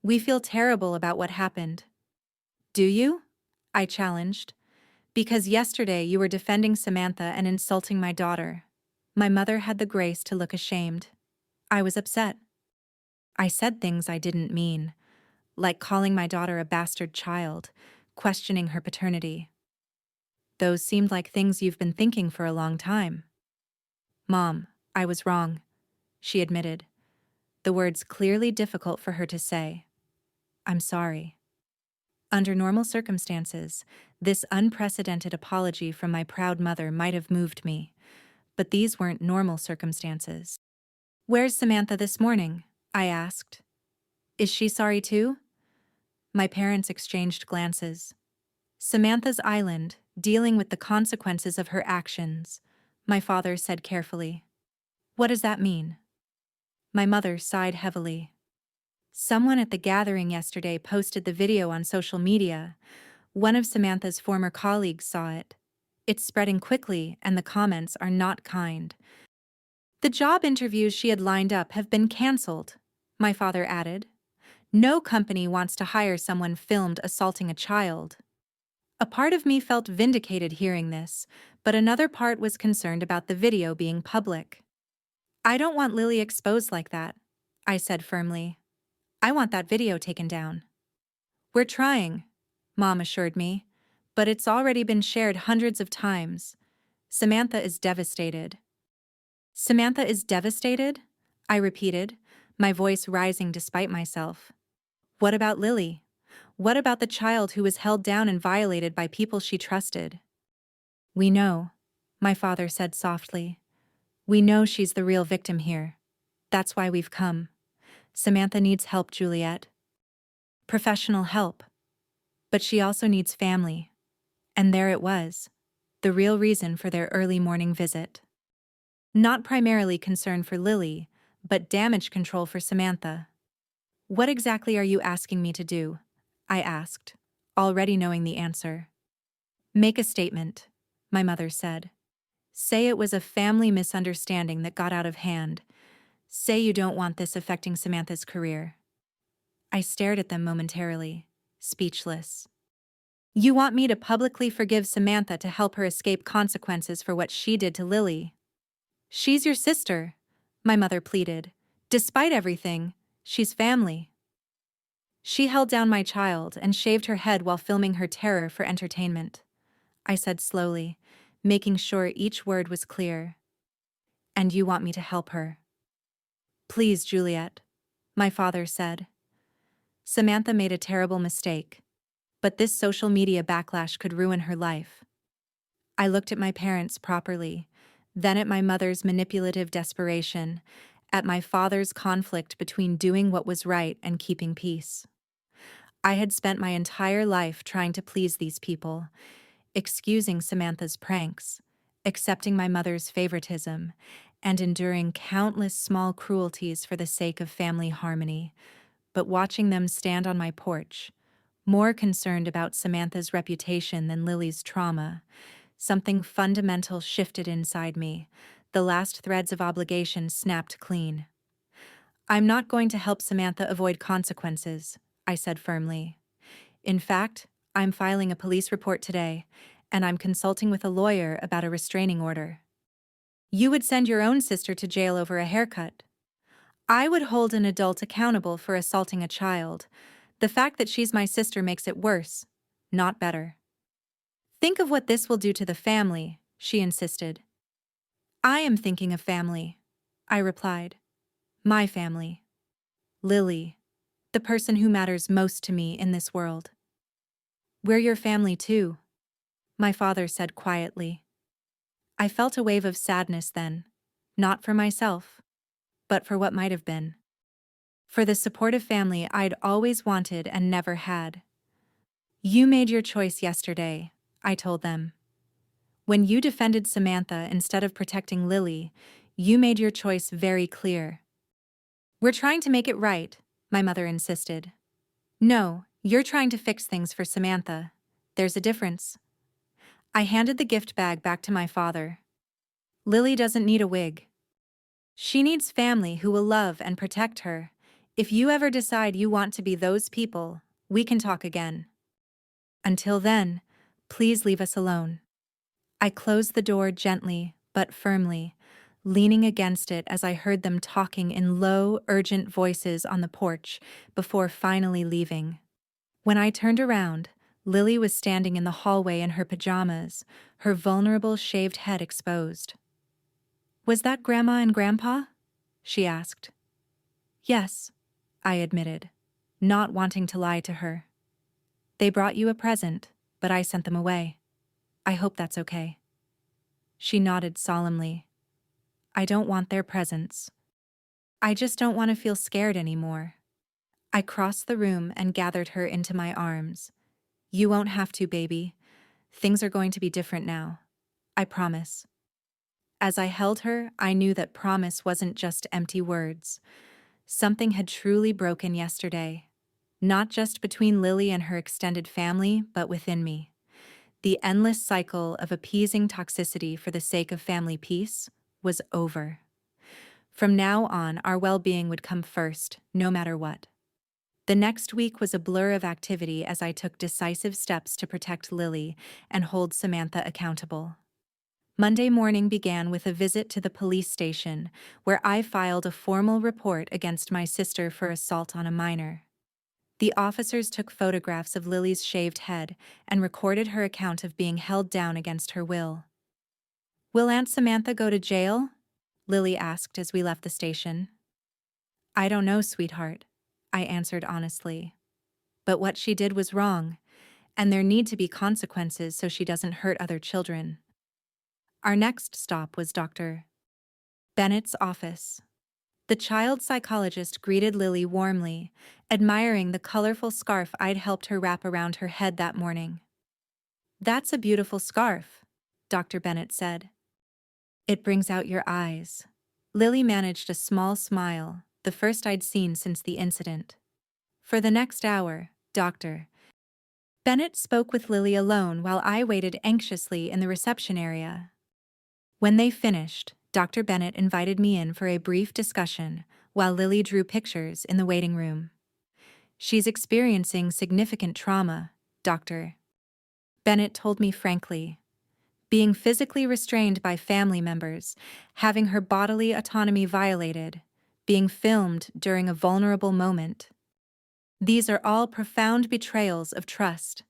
Speaker 1: We feel terrible about what happened. Do you? I challenged. Because yesterday you were defending Samantha and insulting my daughter. My mother had the grace to look ashamed. I was upset. I said things I didn't mean, like calling my daughter a bastard child, questioning her paternity. Those seemed like things you've been thinking for a long time. Mom, I was wrong, she admitted, the words clearly difficult for her to say. I'm sorry. Under normal circumstances, this unprecedented apology from my proud mother might have moved me, but these weren't normal circumstances. Where's Samantha this morning? I asked. Is she sorry too? My parents exchanged glances. Samantha's island, dealing with the consequences of her actions, my father said carefully. What does that mean? My mother sighed heavily. Someone at the gathering yesterday posted the video on social media. One of Samantha's former colleagues saw it. It's spreading quickly, and the comments are not kind. The job interviews she had lined up have been canceled, my father added. No company wants to hire someone filmed assaulting a child. A part of me felt vindicated hearing this, but another part was concerned about the video being public. I don't want Lily exposed like that, I said firmly. I want that video taken down. We're trying, Mom assured me, but it's already been shared hundreds of times. Samantha is devastated. Samantha is devastated? I repeated, my voice rising despite myself. What about Lily? What about the child who was held down and violated by people she trusted? We know, my father said softly. We know she's the real victim here. That's why we've come. Samantha needs help, Juliet. Professional help. But she also needs family. And there it was, the real reason for their early morning visit. Not primarily concern for Lily, but damage control for Samantha. What exactly are you asking me to do? I asked, already knowing the answer. Make a statement, my mother said. Say it was a family misunderstanding that got out of hand. Say you don't want this affecting Samantha's career. I stared at them momentarily, speechless. You want me to publicly forgive Samantha to help her escape consequences for what she did to Lily? She's your sister, my mother pleaded. Despite everything, she's family. She held down my child and shaved her head while filming her terror for entertainment. I said slowly, making sure each word was clear. And you want me to help her? Please, Juliet, my father said. Samantha made a terrible mistake, but this social media backlash could ruin her life. I looked at my parents properly, then at my mother's manipulative desperation, at my father's conflict between doing what was right and keeping peace. I had spent my entire life trying to please these people, excusing Samantha's pranks, accepting my mother's favoritism, and enduring countless small cruelties for the sake of family harmony, but watching them stand on my porch, more concerned about Samantha's reputation than Lily's trauma, something fundamental shifted inside me. The last threads of obligation snapped clean. I'm not going to help Samantha avoid consequences, I said firmly. In fact, I'm filing a police report today, and I'm consulting with a lawyer about a restraining order. You would send your own sister to jail over a haircut. I would hold an adult accountable for assaulting a child. The fact that she's my sister makes it worse, not better. Think of what this will do to the family, she insisted. I am thinking of family, I replied. My family. Lily, the person who matters most to me in this world. We're your family too, my father said quietly. I felt a wave of sadness then, not for myself, but for what might have been. For the supportive family I'd always wanted and never had. You made your choice yesterday, I told them. When you defended Samantha instead of protecting Lily, you made your choice very clear. We're trying to make it right, my mother insisted. No, you're trying to fix things for Samantha. There's a difference. I handed the gift bag back to my father. Lily doesn't need a wig. She needs family who will love and protect her. If you ever decide you want to be those people, we can talk again. Until then, please leave us alone. I closed the door gently but firmly, leaning against it as I heard them talking in low, urgent voices on the porch before finally leaving. When I turned around, Lily was standing in the hallway in her pajamas, her vulnerable shaved head exposed. "Was that Grandma and Grandpa?" she asked. "Yes," I admitted, not wanting to lie to her. "They brought you a present, but I sent them away. I hope that's okay." She nodded solemnly. "I don't want their presents. I just don't want to feel scared anymore." I crossed the room and gathered her into my arms. "You won't have to, baby. Things are going to be different now. I promise." As I held her, I knew that promise wasn't just empty words. Something had truly broken yesterday. Not just between Lily and her extended family, but within me. The endless cycle of appeasing toxicity for the sake of family peace was over. From now on, our well-being would come first, no matter what. The next week was a blur of activity as I took decisive steps to protect Lily and hold Samantha accountable. Monday morning began with a visit to the police station, where I filed a formal report against my sister for assault on a minor. The officers took photographs of Lily's shaved head and recorded her account of being held down against her will. "Will Aunt Samantha go to jail?" Lily asked as we left the station. "I don't know, sweetheart," I answered honestly. "But what she did was wrong, and there need to be consequences so she doesn't hurt other children." Our next stop was Dr. Bennett's office. The child psychologist greeted Lily warmly, admiring the colorful scarf I'd helped her wrap around her head that morning. "That's a beautiful scarf," Dr. Bennett said. "It brings out your eyes." Lily managed a small smile, the first I'd seen since the incident. For the next hour, Dr. Bennett spoke with Lily alone while I waited anxiously in the reception area. When they finished, Dr. Bennett invited me in for a brief discussion while Lily drew pictures in the waiting room. "She's experiencing significant trauma," Dr. Bennett told me frankly. "Being physically restrained by family members, having her bodily autonomy violated, being filmed during a vulnerable moment. These are all profound betrayals of trust."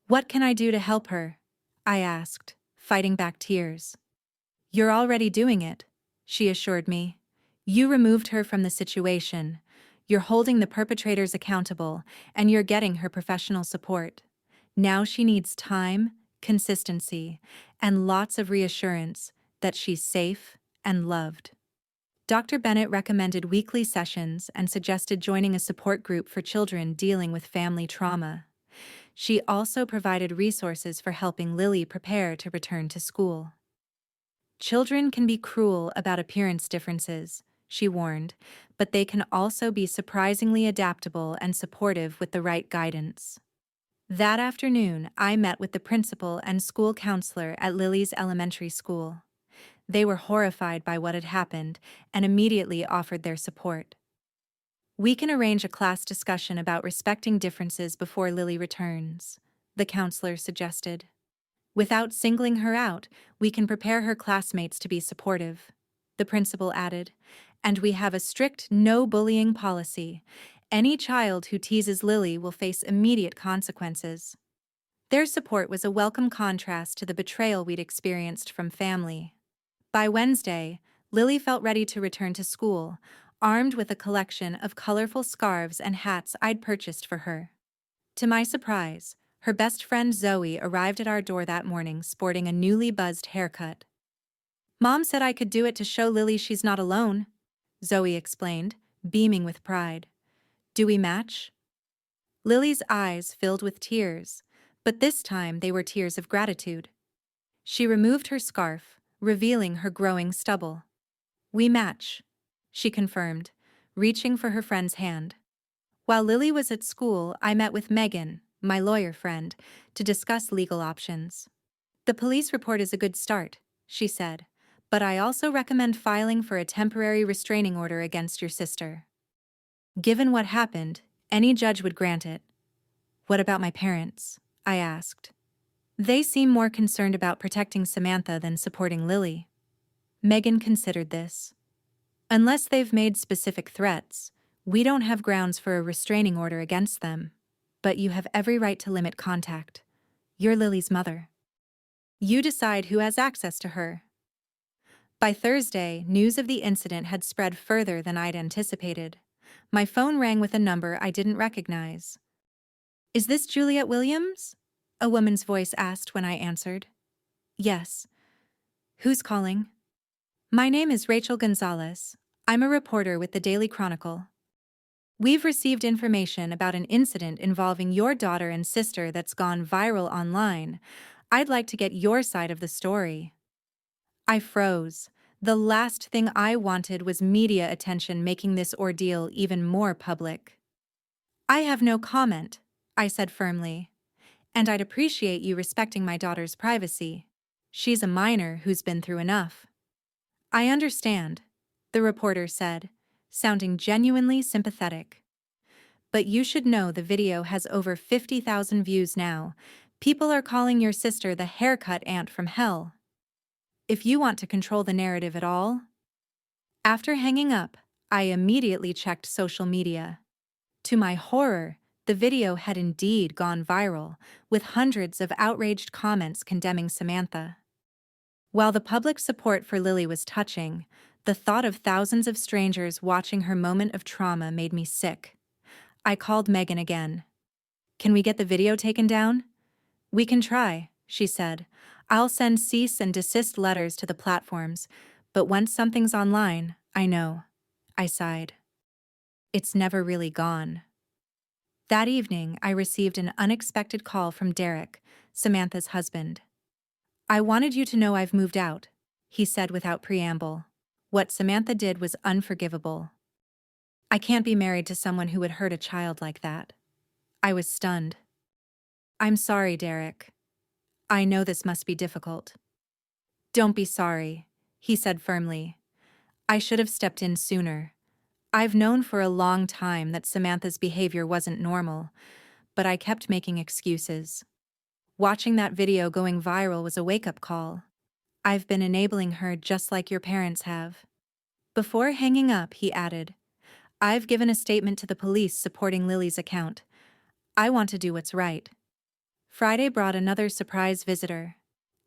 Speaker 1: "What can I do to help her?" I asked, fighting back tears. "You're already doing it," she assured me. "You removed her from the situation. You're holding the perpetrators accountable, and you're getting her professional support. Now she needs time, consistency, and lots of reassurance that she's safe and loved." Dr. Bennett recommended weekly sessions and suggested joining a support group for children dealing with family trauma. She also provided resources for helping Lily prepare to return to school. "Children can be cruel about appearance differences," she warned, "but they can also be surprisingly adaptable and supportive with the right guidance." That afternoon, I met with the principal and school counselor at Lily's elementary school. They were horrified by what had happened and immediately offered their support. "We can arrange a class discussion about respecting differences before Lily returns," the counselor suggested. "Without singling her out, we can prepare her classmates to be supportive," the principal added. "And we have a strict no-bullying policy. Any child who teases Lily will face immediate consequences." Their support was a welcome contrast to the betrayal we'd experienced from family. By Wednesday, Lily felt ready to return to school, armed with a collection of colorful scarves and hats I'd purchased for her. To my surprise, her best friend Zoe arrived at our door that morning sporting a newly buzzed haircut. "Mom said I could do it to show Lily she's not alone," Zoe explained, beaming with pride. "Do we match?" Lily's eyes filled with tears, but this time they were tears of gratitude. She removed her scarf, revealing her growing stubble. "We match," she confirmed, reaching for her friend's hand. While Lily was at school, I met with Megan, my lawyer friend, to discuss legal options. "The police report is a good start," she said, "but I also recommend filing for a temporary restraining order against your sister. Given what happened, any judge would grant it." "What about my parents?" I asked. "They seem more concerned about protecting Samantha than supporting Lily." Megan considered this. "Unless they've made specific threats, we don't have grounds for a restraining order against them. But you have every right to limit contact. You're Lily's mother. You decide who has access to her." By Thursday, news of the incident had spread further than I'd anticipated. My phone rang with a number I didn't recognize. "Is this Juliet Williams?" a woman's voice asked when I answered. "Yes. Who's calling?" "My name is Rachel Gonzalez. I'm a reporter with the Daily Chronicle. We've received information about an incident involving your daughter and sister that's gone viral online. I'd like to get your side of the story." I froze. The last thing I wanted was media attention making this ordeal even more public. "I have no comment," I said firmly. "And I'd appreciate you respecting my daughter's privacy. She's a minor who's been through enough." "I understand," the reporter said, sounding genuinely sympathetic. "But you should know the video has over 50,000 views now. People are calling your sister the haircut aunt from hell. If you want to control the narrative at all..." After hanging up, I immediately checked social media. To my horror, the video had indeed gone viral, with hundreds of outraged comments condemning Samantha. While the public support for Lily was touching, the thought of thousands of strangers watching her moment of trauma made me sick. I called Megan again. "Can we get the video taken down?" "We can try," she said. "I'll send cease and desist letters to the platforms, but once something's online, I know." I sighed. It's never really gone. That evening, I received an unexpected call from Derek, Samantha's husband. "I wanted you to know I've moved out," he said without preamble. "What Samantha did was unforgivable. I can't be married to someone who would hurt a child like that." I was stunned. "I'm sorry, Derek. I know this must be difficult." "Don't be sorry," he said firmly. "I should have stepped in sooner. I've known for a long time that Samantha's behavior wasn't normal, but I kept making excuses. Watching that video going viral was a wake-up call. I've been enabling her just like your parents have." Before hanging up, he added, "I've given a statement to the police supporting Lily's account. I want to do what's right." Friday brought another surprise visitor.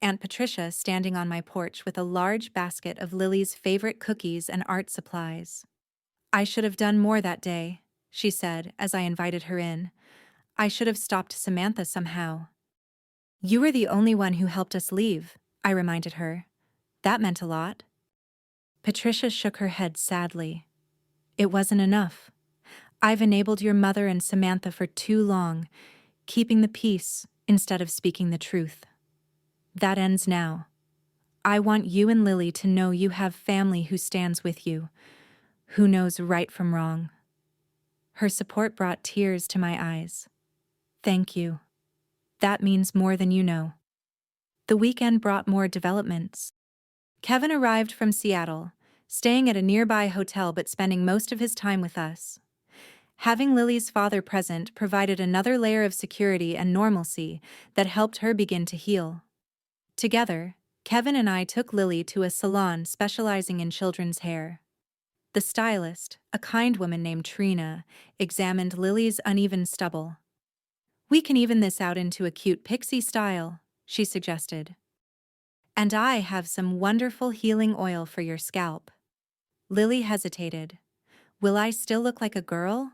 Speaker 1: Aunt Patricia standing on my porch with a large basket of Lily's favorite cookies and art supplies. "I should have done more that day," she said as I invited her in. "I should have stopped Samantha somehow." "You were the only one who helped us leave," I reminded her. "That meant a lot." Patricia shook her head sadly. "It wasn't enough. I've enabled your mother and Samantha for too long, keeping the peace instead of speaking the truth. That ends now. I want you and Lily to know you have family who stands with you, who knows right from wrong." Her support brought tears to my eyes. "Thank you. That means more than you know." The weekend brought more developments. Kevin arrived from Seattle, staying at a nearby hotel but spending most of his time with us. Having Lily's father present provided another layer of security and normalcy that helped her begin to heal. Together, Kevin and I took Lily to a salon specializing in children's hair. The stylist, a kind woman named Trina, examined Lily's uneven stubble. "We can even this out into a cute pixie style," she suggested. "And I have some wonderful healing oil for your scalp." Lily hesitated. "Will I still look like a girl?"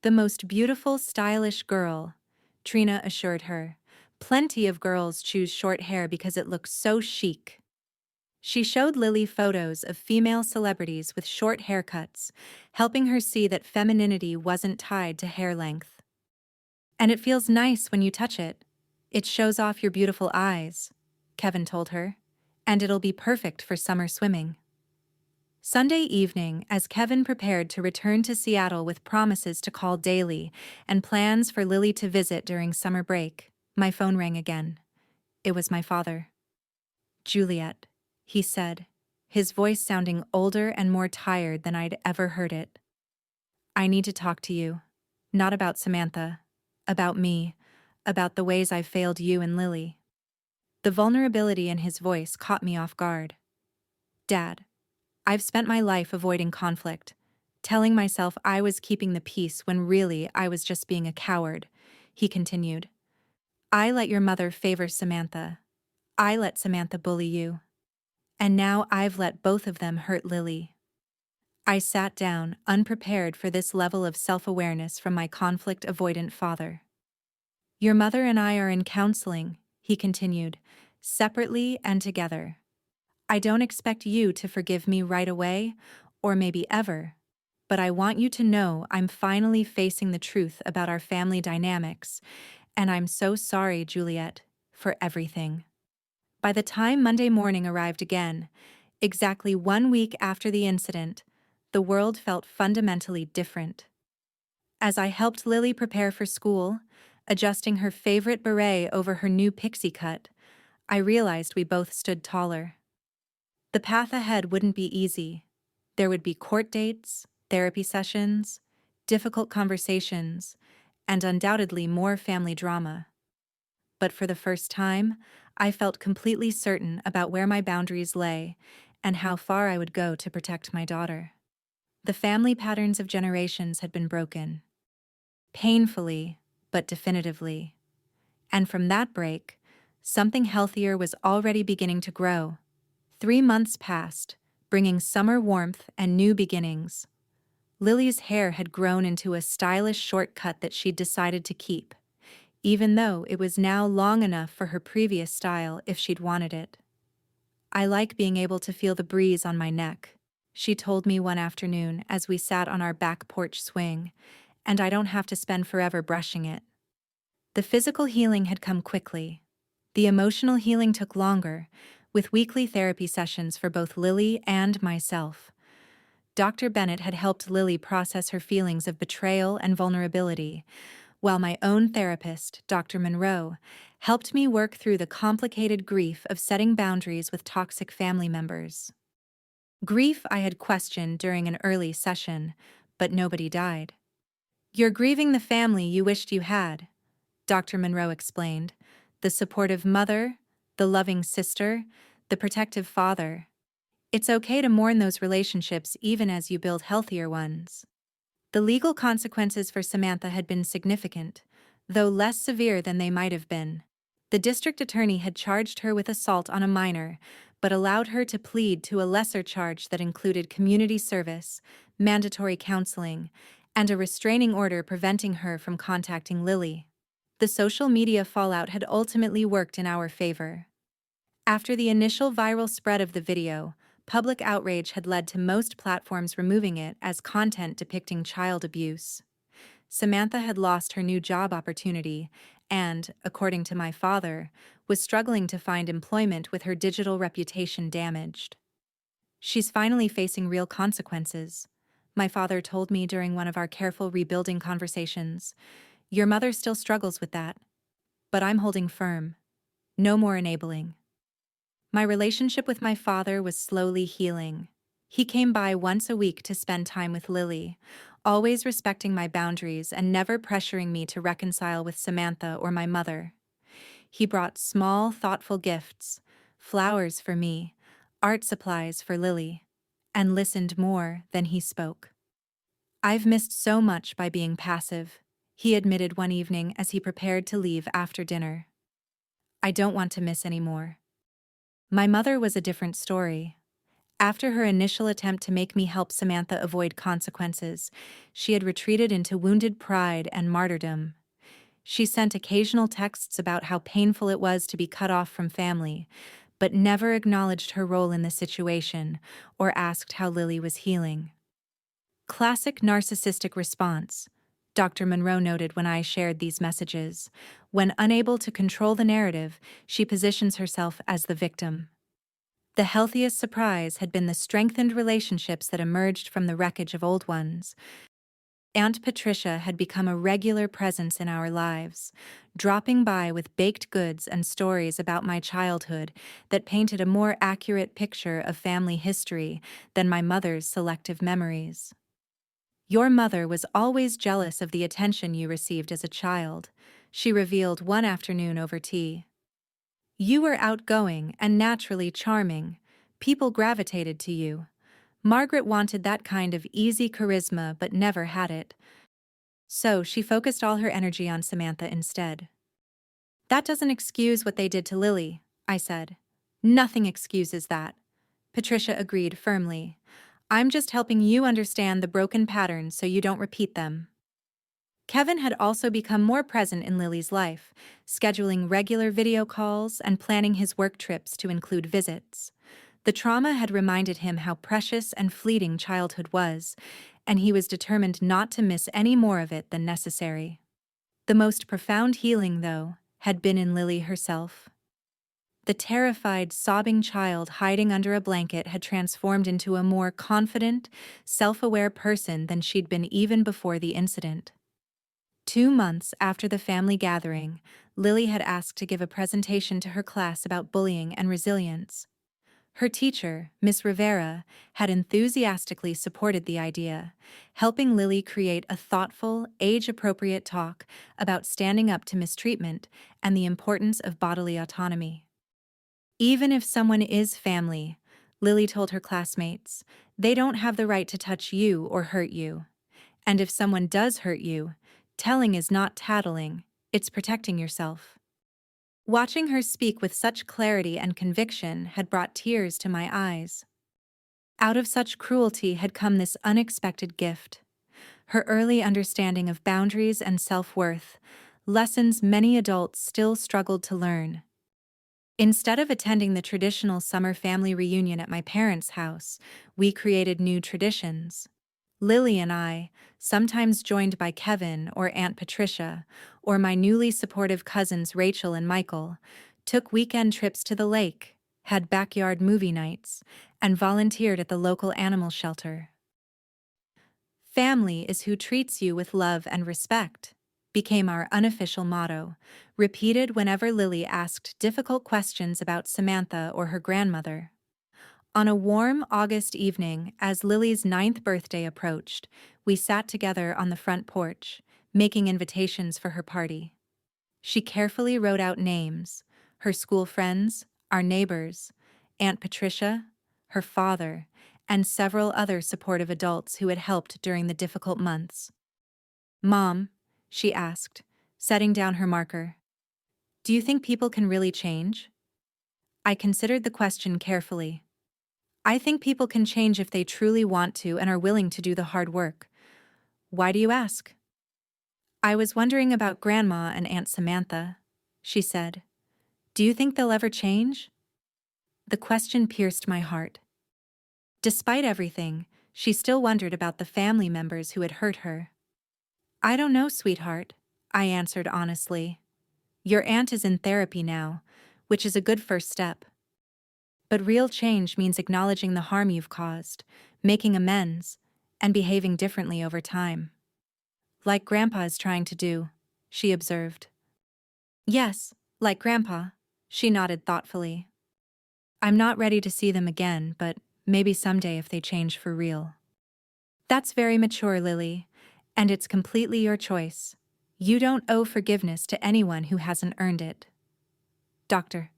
Speaker 1: "The most beautiful, stylish girl," Trina assured her. "Plenty of girls choose short hair because it looks so chic." She showed Lily photos of female celebrities with short haircuts, helping her see that femininity wasn't tied to hair length. "And it feels nice when you touch it. It shows off your beautiful eyes," Kevin told her, "and it'll be perfect for summer swimming." Sunday evening, as Kevin prepared to return to Seattle with promises to call daily and plans for Lily to visit during summer break, my phone rang again. It was my father. "Juliet," he said, his voice sounding older and more tired than I'd ever heard it. "I need to talk to you. Not about Samantha. About me. About the ways I've failed you and Lily." The vulnerability in his voice caught me off guard. "Dad, I've spent my life avoiding conflict, telling myself I was keeping the peace when really I was just being a coward," he continued. "I let your mother favor Samantha. I let Samantha bully you. And now I've let both of them hurt Lily." I sat down, unprepared for this level of self-awareness from my conflict-avoidant father. "Your mother and I are in counseling," he continued, "separately and together. I don't expect you to forgive me right away, or maybe ever, but I want you to know I'm finally facing the truth about our family dynamics, and I'm so sorry, Juliet, for everything." By the time Monday morning arrived again, exactly 1 week after the incident, the world felt fundamentally different. As I helped Lily prepare for school, adjusting her favorite beret over her new pixie cut, I realized we both stood taller. The path ahead wouldn't be easy. There would be court dates, therapy sessions, difficult conversations, and undoubtedly more family drama. But for the first time, I felt completely certain about where my boundaries lay and how far I would go to protect my daughter. The family patterns of generations had been broken. Painfully, but definitively. And from that break, something healthier was already beginning to grow. 3 months passed, bringing summer warmth and new beginnings. Lily's hair had grown into a stylish shortcut that she'd decided to keep, even though it was now long enough for her previous style if she'd wanted it. "I like being able to feel the breeze on my neck," she told me one afternoon as we sat on our back porch swing, "and I don't have to spend forever brushing it." The physical healing had come quickly. The emotional healing took longer, with weekly therapy sessions for both Lily and myself. Dr. Bennett had helped Lily process her feelings of betrayal and vulnerability, while my own therapist, Dr. Monroe, helped me work through the complicated grief of setting boundaries with toxic family members. Grief I had questioned during an early session, but nobody died. "You're grieving the family you wished you had," Dr. Monroe explained. "The supportive mother, the loving sister, the protective father. It's okay to mourn those relationships even as you build healthier ones." The legal consequences for Samantha had been significant, though less severe than they might have been. The district attorney had charged her with assault on a minor, but allowed her to plead to a lesser charge that included community service, mandatory counseling, and a restraining order preventing her from contacting Lily. The social media fallout had ultimately worked in our favor. After the initial viral spread of the video, public outrage had led to most platforms removing it as content depicting child abuse. Samantha had lost her new job opportunity and, according to my father, was struggling to find employment with her digital reputation damaged. "She's finally facing real consequences," my father told me during one of our careful rebuilding conversations. "Your mother still struggles with that. But I'm holding firm. No more enabling." My relationship with my father was slowly healing. He came by once a week to spend time with Lily, always respecting my boundaries and never pressuring me to reconcile with Samantha or my mother. He brought small, thoughtful gifts, flowers for me, art supplies for Lily, and listened more than he spoke. "I've missed so much by being passive," he admitted one evening as he prepared to leave after dinner. "I don't want to miss any more." My mother was a different story. After her initial attempt to make me help Samantha avoid consequences, she had retreated into wounded pride and martyrdom. She sent occasional texts about how painful it was to be cut off from family, but never acknowledged her role in the situation or asked how Lily was healing. Classic narcissistic response: Dr. Monroe noted when I shared these messages. When unable to control the narrative, she positions herself as the victim. The healthiest surprise had been the strengthened relationships that emerged from the wreckage of old ones. Aunt Patricia had become a regular presence in our lives, dropping by with baked goods and stories about my childhood that painted a more accurate picture of family history than my mother's selective memories. Your mother was always jealous of the attention you received as a child, she revealed one afternoon over tea. You were outgoing and naturally charming. People gravitated to you. Margaret wanted that kind of easy charisma but never had it. So she focused all her energy on Samantha instead. That doesn't excuse what they did to Lily, I said. Nothing excuses that. Patricia agreed firmly. I'm just helping you understand the broken patterns so you don't repeat them. Kevin had also become more present in Lily's life, scheduling regular video calls and planning his work trips to include visits. The trauma had reminded him how precious and fleeting childhood was, and he was determined not to miss any more of it than necessary. The most profound healing, though, had been in Lily herself. The terrified, sobbing child hiding under a blanket had transformed into a more confident, self-aware person than she'd been even before the incident. 2 months after the family gathering, Lily had asked to give a presentation to her class about bullying and resilience. Her teacher, Miss Rivera, had enthusiastically supported the idea, helping Lily create a thoughtful, age-appropriate talk about standing up to mistreatment and the importance of bodily autonomy. Even if someone is family, Lily told her classmates, they don't have the right to touch you or hurt you. And if someone does hurt you, telling is not tattling, it's protecting yourself. Watching her speak with such clarity and conviction had brought tears to my eyes. Out of such cruelty had come this unexpected gift. Her early understanding of boundaries and self-worth, lessons many adults still struggled to learn. Instead of attending the traditional summer family reunion at my parents' house, we created new traditions. Lily and I, sometimes joined by Kevin or Aunt Patricia, or my newly supportive cousins Rachel and Michael, took weekend trips to the lake, had backyard movie nights, and volunteered at the local animal shelter. Family is who treats you with love and respect, became our unofficial motto, repeated whenever Lily asked difficult questions about Samantha or her grandmother. On a warm August evening, as Lily's 9th birthday approached, we sat together on the front porch, making invitations for her party. She carefully wrote out names, her school friends, our neighbors, Aunt Patricia, her father, and several other supportive adults who had helped during the difficult months. Mom, she asked, setting down her marker, do you think people can really change? I considered the question carefully. I think people can change if they truly want to and are willing to do the hard work. Why do you ask? I was wondering about Grandma and Aunt Samantha, she said. Do you think they'll ever change? The question pierced my heart. Despite everything, she still wondered about the family members who had hurt her. I don't know, sweetheart, I answered honestly. Your aunt is in therapy now, which is a good first step. But real change means acknowledging the harm you've caused, making amends, and behaving differently over time. Like Grandpa is trying to do, she observed. Yes, like Grandpa, she nodded thoughtfully. I'm not ready to see them again, but maybe someday if they change for real. That's very mature, Lily, and it's completely your choice. You don't owe forgiveness to anyone who hasn't earned it. Dr.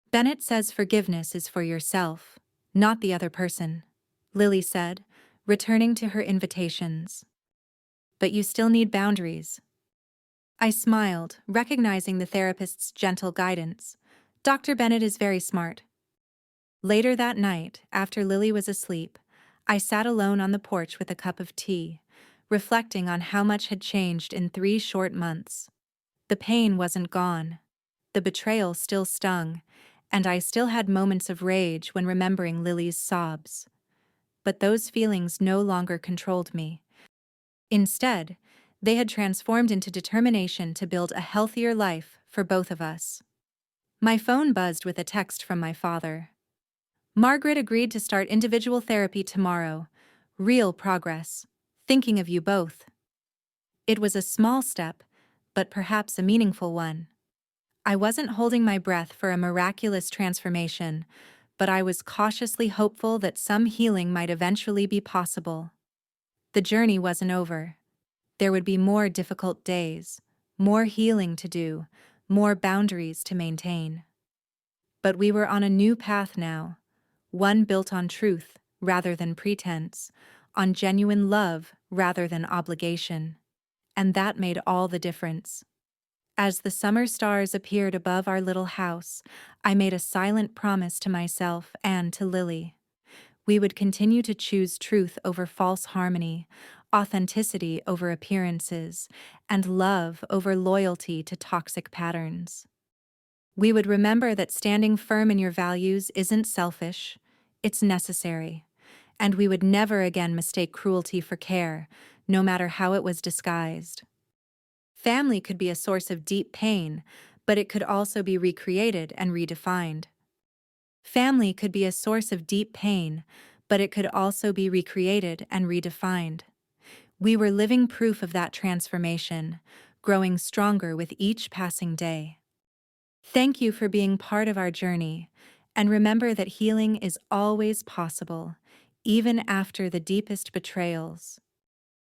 Speaker 1: Bennett says forgiveness is for yourself, not the other person, Lily said, returning to her invitations. But you still need boundaries. I smiled, recognizing the therapist's gentle guidance. Dr. Bennett is very smart. Later that night, after Lily was asleep, I sat alone on the porch with a cup of tea, reflecting on how much had changed in 3 short months. The pain wasn't gone. The betrayal still stung, and I still had moments of rage when remembering Lily's sobs. But those feelings no longer controlled me. Instead, They had transformed into determination to build a healthier life for both of us. My phone buzzed with a text from my father. Margaret agreed to start individual therapy tomorrow. Real progress. Thinking of you both. It was a small step, but perhaps a meaningful one. I wasn't holding my breath for a miraculous transformation, but I was cautiously hopeful that some healing might eventually be possible. The journey wasn't over. There would be more difficult days, more healing to do, more boundaries to maintain. But we were on a new path now, one built on truth rather than pretense, on genuine love rather than obligation. And that made all the difference. As the summer stars appeared above our little house, I made a silent promise to myself and to Lily. We would continue to choose truth over false harmony, authenticity over appearances, and love over loyalty to toxic patterns. We would remember that standing firm in your values isn't selfish, it's necessary, and we would never again mistake cruelty for care, no matter how it was disguised. Family could be a source of deep pain, but it could also be recreated and redefined. Family could be a source of deep pain, but it could also be recreated and redefined. We were living proof of that transformation, growing stronger with each passing day. Thank you for being part of our journey, and remember that healing is always possible, even after the deepest betrayals.